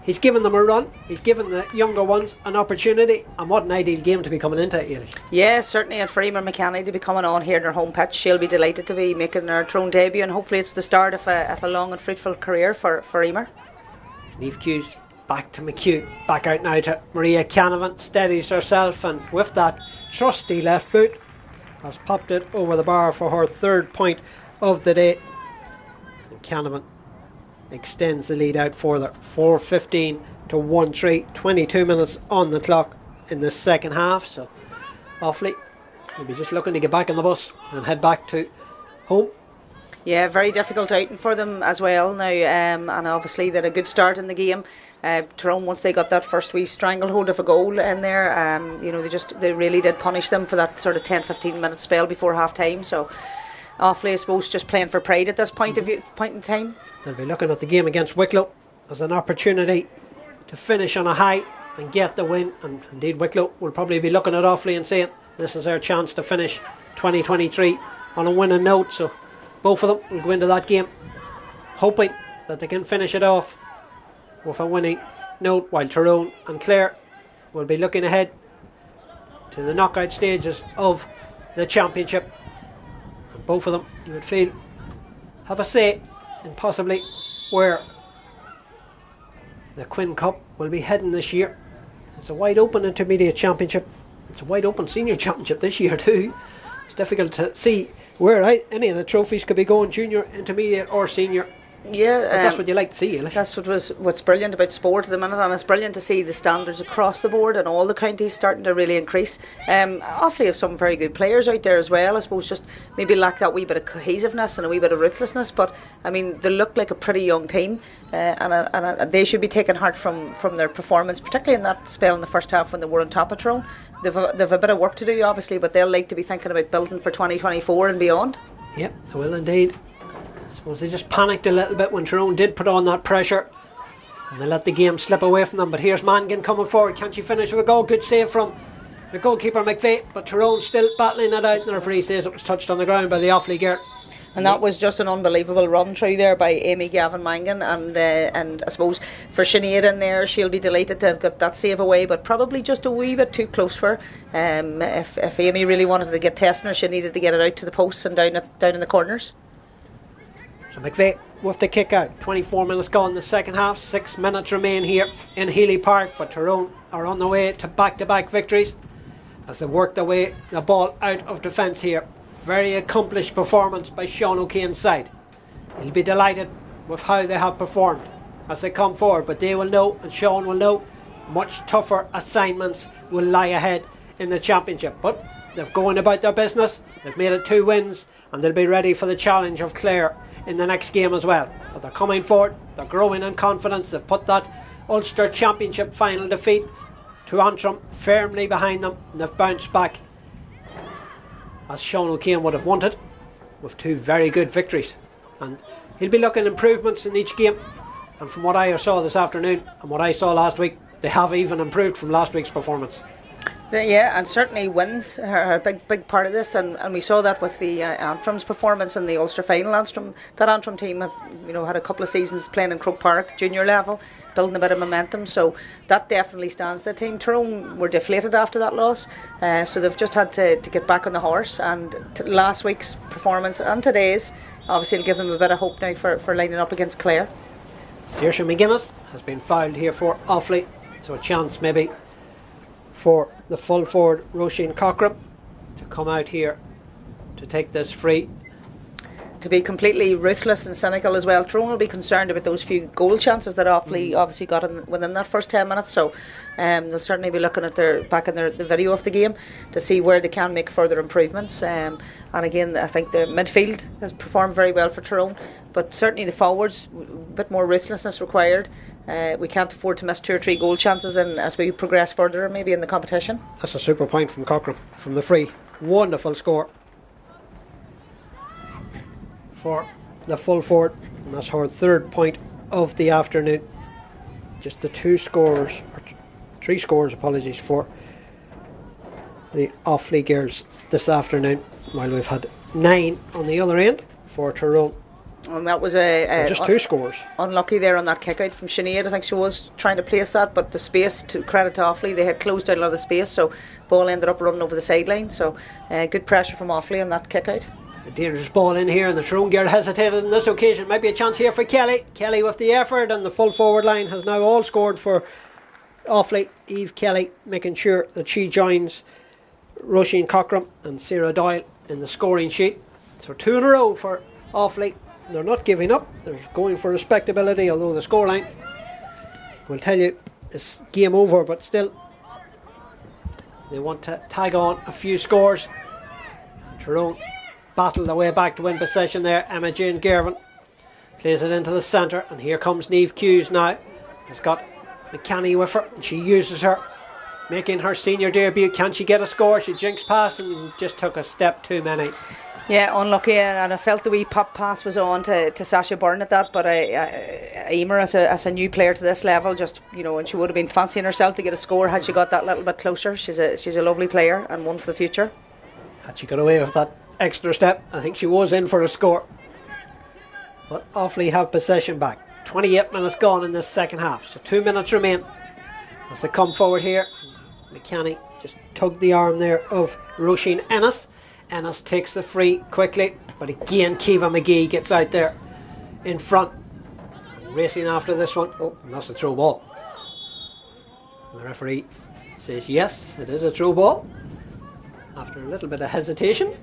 he's given them a run. He's given the younger ones an opportunity, and what an ideal game to be coming into, Ailish. Yeah, certainly, and for Emer McCanny to be coming on here in her home pitch, she'll be delighted to be making her Tyrone debut, and hopefully it's the start of a long and fruitful career for Emer. Niamh Hughes back to McHugh, back out now to Maria Canavan, steadies herself, and with that trusty left boot has popped it over the bar for her 3rd point of the day. And Canavan extends the lead out further, 4:15 to 1-3, 22 minutes on the clock in the second half. So Offaly will be just looking to get back on the bus and head back to home. Yeah, very difficult outing for them as well now, and obviously they had a good start in the game. Tyrone, once they got that first wee stranglehold of a goal in there, they really did punish them for that sort of 10-15 minute spell before half time. So Offaly, I suppose, just playing for pride at this point in time. They'll be looking at the game against Wicklow as an opportunity to finish on a high and get the win, and indeed Wicklow will probably be looking at Offaly and saying this is their chance to finish 2023 on a winning note. So both of them will go into that game hoping that they can finish it off with a winning note, while Tyrone and Clare will be looking ahead to the knockout stages of the championship. And both of them, you would feel, have a say in possibly where the Quinn Cup will be heading this year. It's a wide open intermediate championship. It's a wide open senior championship this year too. It's difficult to see where any of the trophies could be going, junior, intermediate or senior. Yeah, but that's what you like to see, Ailish. That's what's brilliant about sport at the minute, and it's brilliant to see the standards across the board and all the counties starting to really increase. Offaly have some very good players out there as well. I suppose just maybe lack that wee bit of cohesiveness and a wee bit of ruthlessness, but I mean they look like a pretty young team, and they should be taking heart from their performance, particularly in that spell in the first half when they were on top of Tyrone. They've a bit of work to do obviously, but they'll like to be thinking about building for 2024 and beyond. Yep, they will indeed. I suppose they just panicked a little bit when Tyrone did put on that pressure and they let the game slip away from them. But here's Mangan coming forward. Can she finish with a goal? Good save from the goalkeeper McVeigh, but Tyrone still battling it out, and the referee says it was touched on the ground by the Offaly girl. And that was just an unbelievable run through there by Amy Gavin Mangan, and I suppose for Sinead in there, she'll be delighted to have got that save away, but probably just a wee bit too close for her. If Amy really wanted to get testing her, she needed to get it out to the posts and down in the corners. So McVeigh with the kick out. 24 minutes gone in the second half. 6 minutes remain here in Healy Park, but Tyrone are on the way to back-to-back victories as they work their way the ball out of defence here. Very accomplished performance by Sean O'Kane's side. He'll be delighted with how they have performed as they come forward, but they will know, and Sean will know, much tougher assignments will lie ahead in the championship. But they're going about their business. They've made it 2 wins, and they'll be ready for the challenge of Clare in the next game as well. But they're coming forward, they're growing in confidence. They've put that Ulster Championship final defeat to Antrim firmly behind them, and they've bounced back as Sean O'Kane would have wanted, with 2 very good victories. And he'll be looking at improvements in each game, and from what I saw this afternoon and what I saw last week, they have even improved from last week's performance. Yeah, and certainly wins are a big part of this, and we saw that with the Antrim's performance in the Ulster final. That Antrim team have had a couple of seasons playing in Croke Park junior level, building a bit of momentum, so that definitely stands to the team. Tyrone were deflated after that loss, so they've just had to get back on the horse, and last week's performance and today's obviously will give them a bit of hope now for lining up against Clare. Saoirse McGuinness has been fouled here for Offaly, so a chance maybe for the full forward Roisin Cochran to come out here to take this free. To be completely ruthless and cynical as well, Tyrone will be concerned about those few goal chances that Offaly obviously got within that first 10 minutes, so they'll certainly be looking at the video of the game to see where they can make further improvements, and again I think the midfield has performed very well for Tyrone, but certainly the forwards, a bit more ruthlessness required. We can't afford to miss 2 or 3 goal chances as we progress further maybe in the competition. That's a super point from Cochran from the free. Wonderful score for the full forward, and that's her 3rd point of the afternoon. Just the 3 scores for the Offaly girls this afternoon, while we've had 9 on the other end for Tyrone. And that was just 2 scores. Unlucky there on that kick out from Sinead. I think she was trying to place that, but the space, to credit to Offaly, they had closed out a lot of the space, so ball ended up running over the sideline. So good pressure from Offaly on that kick out. A dangerous ball in here, and the Tyrone girl hesitated on this occasion. Might be a chance here for Kelly. Kelly with the effort, and the full forward line has now all scored for Offaly. Eve Kelly making sure that she joins Roisin Cochran and Sarah Doyle in the scoring sheet. So 2 in a row for Offaly. They're not giving up, they're going for respectability, although the scoreline will tell you it's game over, but still they want to tag on a few scores. Tyrone battle their way back to win possession there. Emma Jane Gervin plays it into the centre, and here comes Niamh Hughes now. Has got McCanny with her, and she uses her, making her senior debut. Can she get a score? She jinxed past and just took a step too many. Yeah, unlucky, and I felt the wee pop pass was on to Sasha Byrne at that, but Emer as a new player to this level, just and she would have been fancying herself to get a score had she got that little bit closer. She's a lovely player and one for the future. Had she got away with that extra step, I think she was in for a score. But Offaly have possession back. 28 minutes gone in this second half, so 2 minutes remain as they come forward here. McCanny just tugged the arm there of Roisin Ennis. Ennis takes the free quickly, but again Kiva McGee gets out there in front, racing after this one. Oh, and that's a throw ball. And the referee says yes, it is a throw ball after a little bit of hesitation.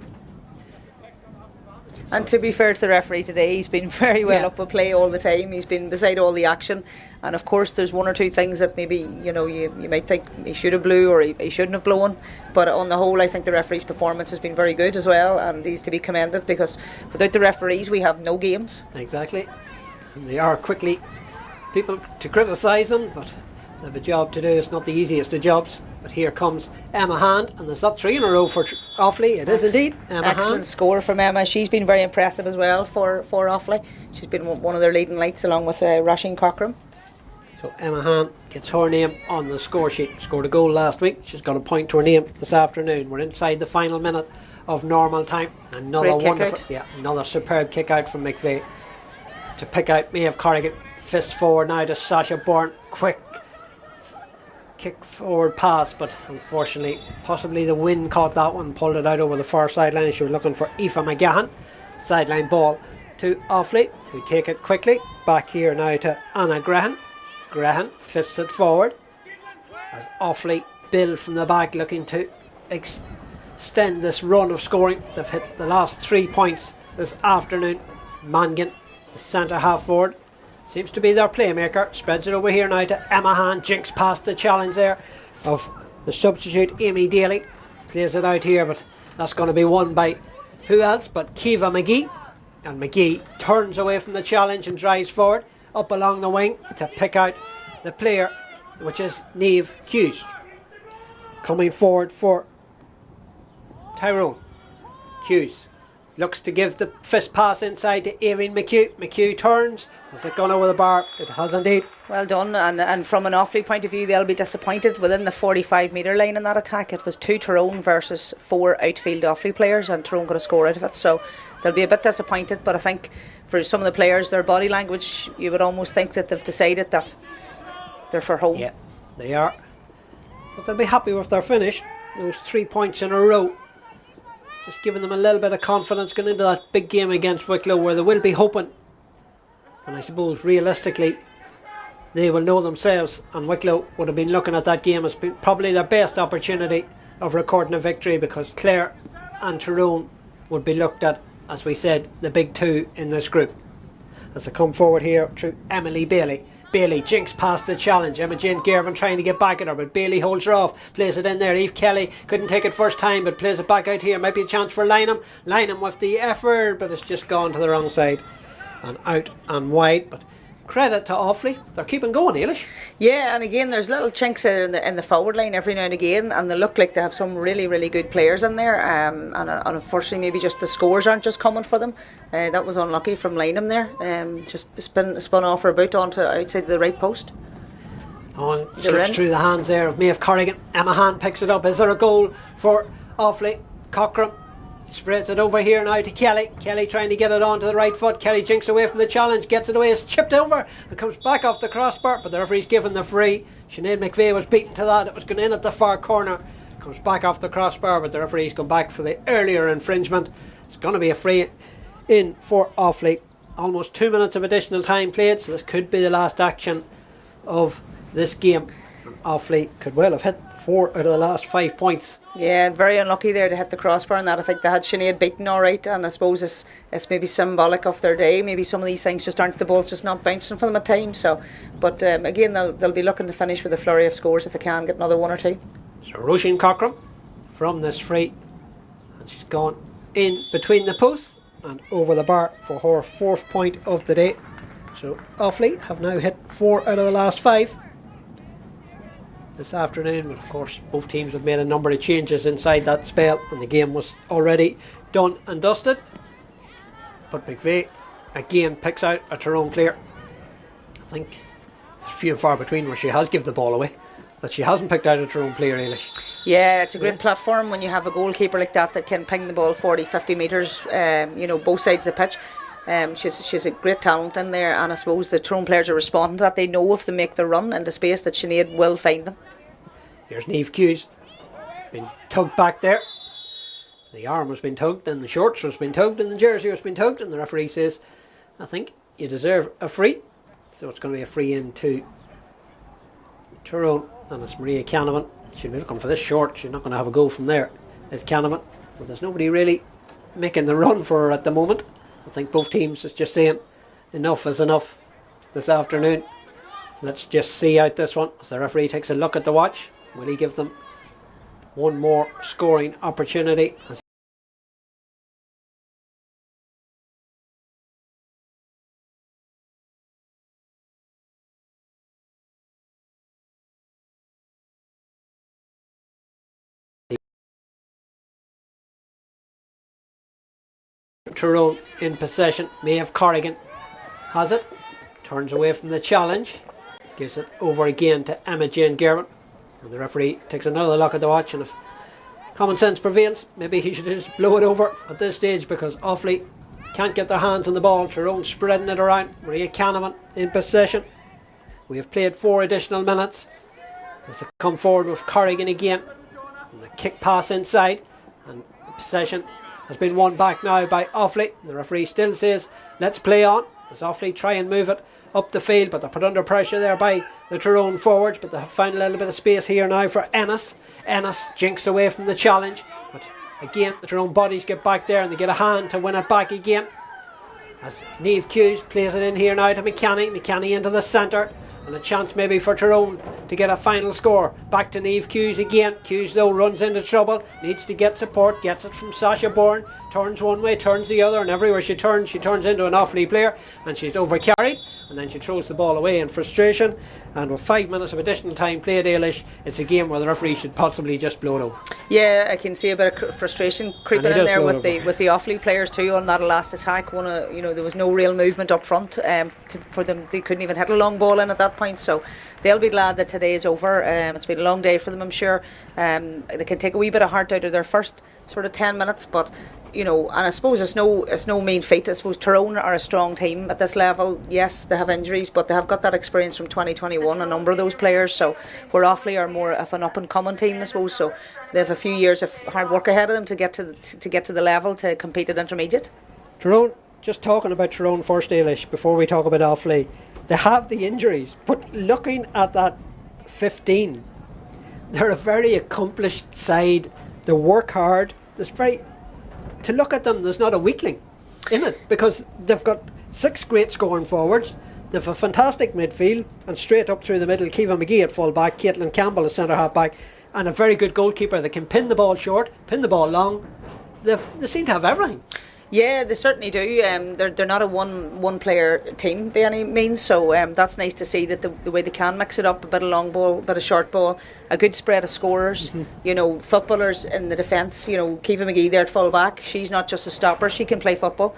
And to be fair to the referee today, he's been very well up with play all the time. He's been beside all the action, and of course there's 1 or 2 things that maybe you might think he should have blew or he shouldn't have blown, but on the whole I think the referee's performance has been very good as well, and he's to be commended, because without the referees we have no games. Exactly, and they are quickly people to criticise them, but they have a job to do. It's not the easiest of jobs. But here comes Emma Hand, and there's that 3 in a row for Offaly. It is indeed Emma Excellent Hand. Score from Emma. She's been very impressive as well for Offaly. She's been one of their leading lights along with Roisin Cochran. So Emma Han gets her name on the score sheet. Scored a goal last week. She's got a point to her name this afternoon. We're inside the final minute of normal time. Another wonderful, another superb kick out from McVeigh to pick out Maeve Corrigan. Fist forward now to Sasha Bourne. Quick kick forward pass, but unfortunately, possibly the wind caught that one, pulled it out over the far sideline. She was looking for Aoife McGahan. Sideline ball to Offaly, who take it quickly. Back here now to Anna Grehan. Grehan fists it forward as Offaly build from the back, looking to extend this run of scoring. They've hit the last 3 points this afternoon. Mangan, the centre half forward, seems to be their playmaker. Spreads it over here now to Emma Han. Jinx past the challenge there of the substitute Amy Daly. Plays it out here, but that's going to be won by who else but Kiva McGee. And McGee turns away from the challenge and drives forward up along the wing to pick out the player, which is Niamh Hughes. Coming forward for Tyrone. Hughes looks to give the fist pass inside to Erin McHugh. McHugh turns. Has it gone over the bar? It has indeed. Well done, and from an Offaly point of view, they'll be disappointed within the 45 metre line in that attack. It was 2 Tyrone versus 4 outfield Offaly players, and Tyrone got a score out of it, so they'll be a bit disappointed. But I think for some of the players, their body language, you would almost think that they've decided that they're for home. Yeah, they are. But they'll be happy with their finish. Those 3 points in a row, just giving them a little bit of confidence going into that big game against Wicklow, where they will be hoping, and I suppose realistically they will know themselves, and Wicklow would have been looking at that game as being probably their best opportunity of recording a victory, because Clare and Tyrone would be looked at, as we said, the big two in this group. As they come forward here through Emily Bailey. Bailey jinks past the challenge. Emma Jane Gervin trying to get back at her, but Bailey holds her off. Plays it in there. Eve Kelly couldn't take it first time, but plays it back out here. Might be a chance for Lynham. Lynham with the effort, but it's just gone to the wrong side and out and wide. But credit to Offaly, they're keeping going, Eilish. Yeah, and again, there's little chinks there in the forward line every now and again, and they look like they have some really, really good players in there. And unfortunately, maybe just the scores aren't just coming for them. That was unlucky from Lynham there. Just spun off her boot onto outside the right post. Oh, slips through the hands there of Maeve Corrigan. Emma Han picks it up. Is there a goal for Offaly? Cockram spreads it over here now to Kelly. Kelly trying to get it onto the right foot. Kelly jinks away from the challenge, gets it away, it's chipped over and comes back off the crossbar, but the referee's given the free. Sinead McVeigh was beaten to that. It was going in at the far corner. Comes back off the crossbar, but the referee's come back for the earlier infringement. It's going to be a free in for Offaly. Almost 2 minutes of additional time played, so this could be the last action of this game. And Offaly could well have hit 4 out of the last 5 points. Yeah, very unlucky there to hit the crossbar and that. I think they had Sinead beaten all right, and I suppose it's maybe symbolic of their day. Maybe some of these things just aren't, the ball's just not bouncing for them at times. So, but again, they'll be looking to finish with a flurry of scores if they can get another 1 or 2. So Roisin Cockram from this free, and she's gone in between the posts and over the bar for her 4th point of the day. So Offaly have now hit 4 out of the last 5 this afternoon, but of course both teams have made a number of changes inside that spell, and the game was already done and dusted. But McVeigh again picks out a Tyrone player. I think it's few and far between where she has given the ball away that she hasn't picked out a Tyrone player, Eilish. Yeah, it's a great platform when you have a goalkeeper like that can ping the ball 40-50 metres both sides of the pitch. She's a great talent in there, and I suppose the Tyrone players are responding to that. They know if they make the run into space that Sinead will find them. Here's Niamh Hughes, been tugged back there. The arm has been tugged, and the shorts has been tugged, and the jersey has been tugged, and the referee says, I think you deserve a free. So it's going to be a free in to Tyrone, and it's Maria Canavan. She'll be looking for this short. She's not going to have a goal from there. It's Canavan, but there's nobody really making the run for her at the moment. I think both teams is just saying enough is enough this afternoon. Let's just see out this one as the referee takes a look at the watch. Will he give them one more scoring opportunity? Tyrone in possession. Maeve Corrigan has it, turns away from the challenge, gives it over again to Emma Jane Gerwin. And the referee takes another look at the watch, and if common sense prevails, maybe he should just blow it over at this stage, because Offaly can't get their hands on the ball. Tyrone spreading it around. Maria Canavan in possession. We have played 4 additional minutes as they come forward with Corrigan again. And the kick pass inside, and the possession has been won back now by Offaly. The referee still says let's play on as Offaly try and move it up the field, but they're put under pressure there by the Tyrone forwards, but they have found a little bit of space here now for Ennis. Ennis jinks away from the challenge, but again the Tyrone bodies get back there and they get a hand to win it back again as Niamh Hughes plays it in here now to McCanny into the centre, and a chance maybe for Tyrone to get a final score. Back to Niamh Hughes again. Hughes though runs into trouble, needs to get support, gets it from Sasha Bourne, turns one way, turns the other, and everywhere she turns into an Offaly player, and she's overcarried, and then she throws the ball away in frustration. And with 5 minutes of additional time played, Eilish, it's a game where the referee should possibly just blow it over. Yeah, I can see a bit of frustration creeping in there with the Offaly players too on that last attack. There was no real movement up front for them. They couldn't even hit a long ball in at that point, so they'll be glad that today is over. It's been a long day for them, I'm sure. They can take a wee bit of heart out of their first sort of 10 minutes, but and I suppose it's no mean feat. I suppose Tyrone are a strong team at this level. Yes, they have injuries, but they have got that experience from 2021, a number of those players. So where Offaly are more of an up and coming team, I suppose. So they have a few years of hard work ahead of them to get to the level to compete at intermediate. Tyrone, just talking about Tyrone first, Eilish, before we talk about Offaly, they have the injuries, but looking at that 15, they're a very accomplished side. They work hard. To look at them, there's not a weakling in it, because they've got 6 great scoring forwards. They've a fantastic midfield, and straight up through the middle, Kiva McGee at full back, Caitlin Campbell at centre half back, and a very good goalkeeper that can pin the ball short, pin the ball long. They seem to have everything. Yeah, they certainly do. They're not a one player team by any means, so that's nice to see that the way they can mix it up, a bit of long ball, a bit of short ball, a good spread of scorers. Footballers in the defence. Kiva McGee there at full back. She's not just a stopper; she can play football.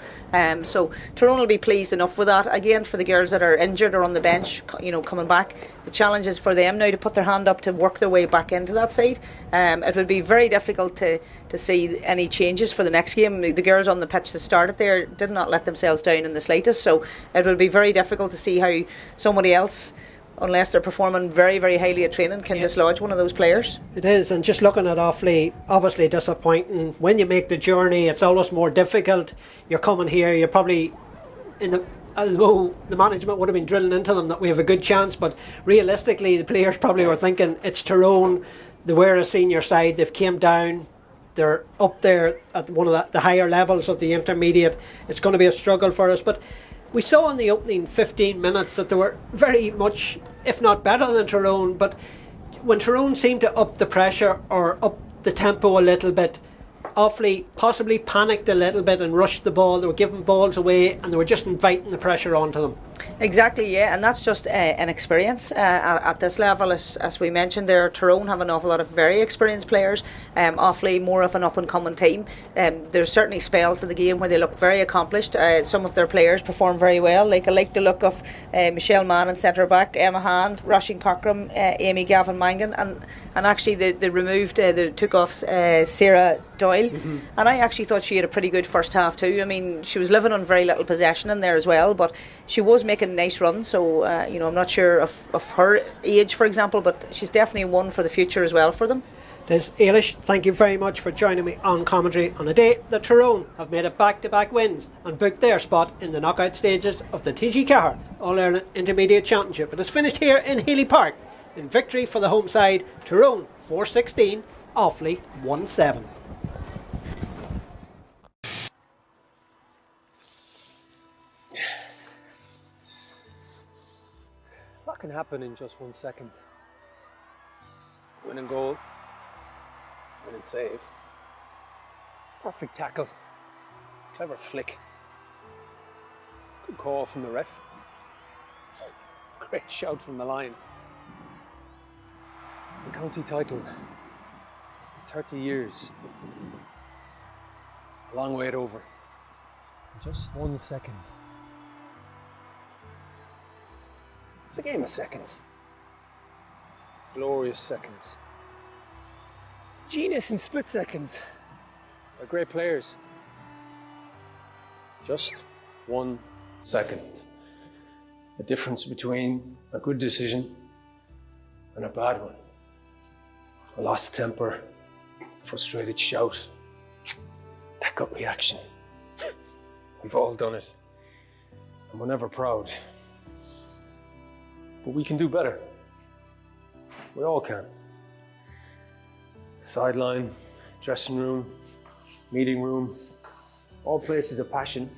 So Tyrone will be pleased enough with that. Again, for the girls that are injured or on the bench, coming back, the challenge is for them now to put their hand up to work their way back into that side. It would be very difficult to see any changes for the next game. The girls on the pitch that started there did not let themselves down in the slightest, so it would be very difficult to see how somebody else, unless they're performing very, very highly at training, can dislodge one of those players. It is, and just looking at Offaly, obviously disappointing. When you make the journey, it's always more difficult. You're coming here, you're probably although the management would have been drilling into them that we have a good chance, but realistically the players probably were thinking it's Tyrone, they were a senior side, they've came down, they're up there at one of the higher levels of the intermediate. It's going to be a struggle for us, but we saw in the opening 15 minutes that they were very much, if not better than Tyrone, but when Tyrone seemed to up the pressure or up the tempo a little bit, Offaly possibly panicked a little bit and rushed the ball. They were giving balls away and they were just inviting the pressure onto them. Exactly, yeah, and that's just an experience at this level. As we mentioned there, Tyrone have an awful lot of very experienced players. Offaly more of an up and coming team. There's certainly spells in the game where they look very accomplished. Some of their players perform very well. I like the look of Michelle Mann in centre back, Emma Hand, Roisin Cockram, Amy Gavin Mangan, and actually they took off Sarah Doyle, and I actually thought she had a pretty good first half too. I mean, she was living on very little possession in there as well, but she was making a nice run, so I'm not sure of her age, for example, but she's definitely one for the future as well for them. Liz Eilish, thank you very much for joining me on commentary on a day that Tyrone have made it back-to-back wins and booked their spot in the knockout stages of the TG4 All-Ireland Intermediate Championship. It is finished here in Healy Park in victory for the home side, Tyrone 4-16, Offaly 1-7. That can happen in just 1 second. Winning goal, winning save, perfect tackle, clever flick, good call from the ref, great shout from the line. The county title after 30 years, a long way over, in just 1 second. It's a game of seconds. Glorious seconds. Genius in split seconds. They're great players. Just 1 second. The difference between a good decision and a bad one. A lost temper, frustrated shout, that gut reaction. We've all done it, and we're never proud. But we can do better. We all can. Sideline, dressing room, meeting room, all places of passion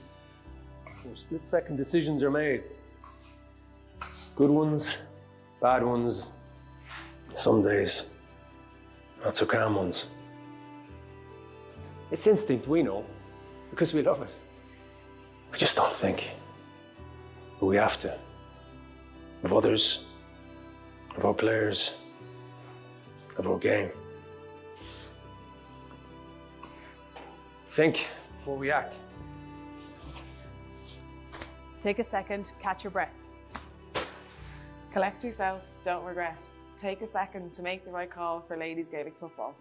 where split-second decisions are made. Good ones, bad ones, some days not so calm ones. It's instinct, we know, because we love it. We just don't think. But we have to. Of others, of our players, of our game. Think before we act. Take a second, catch your breath. Collect yourself, don't regret. Take a second to make the right call for ladies Gaelic football.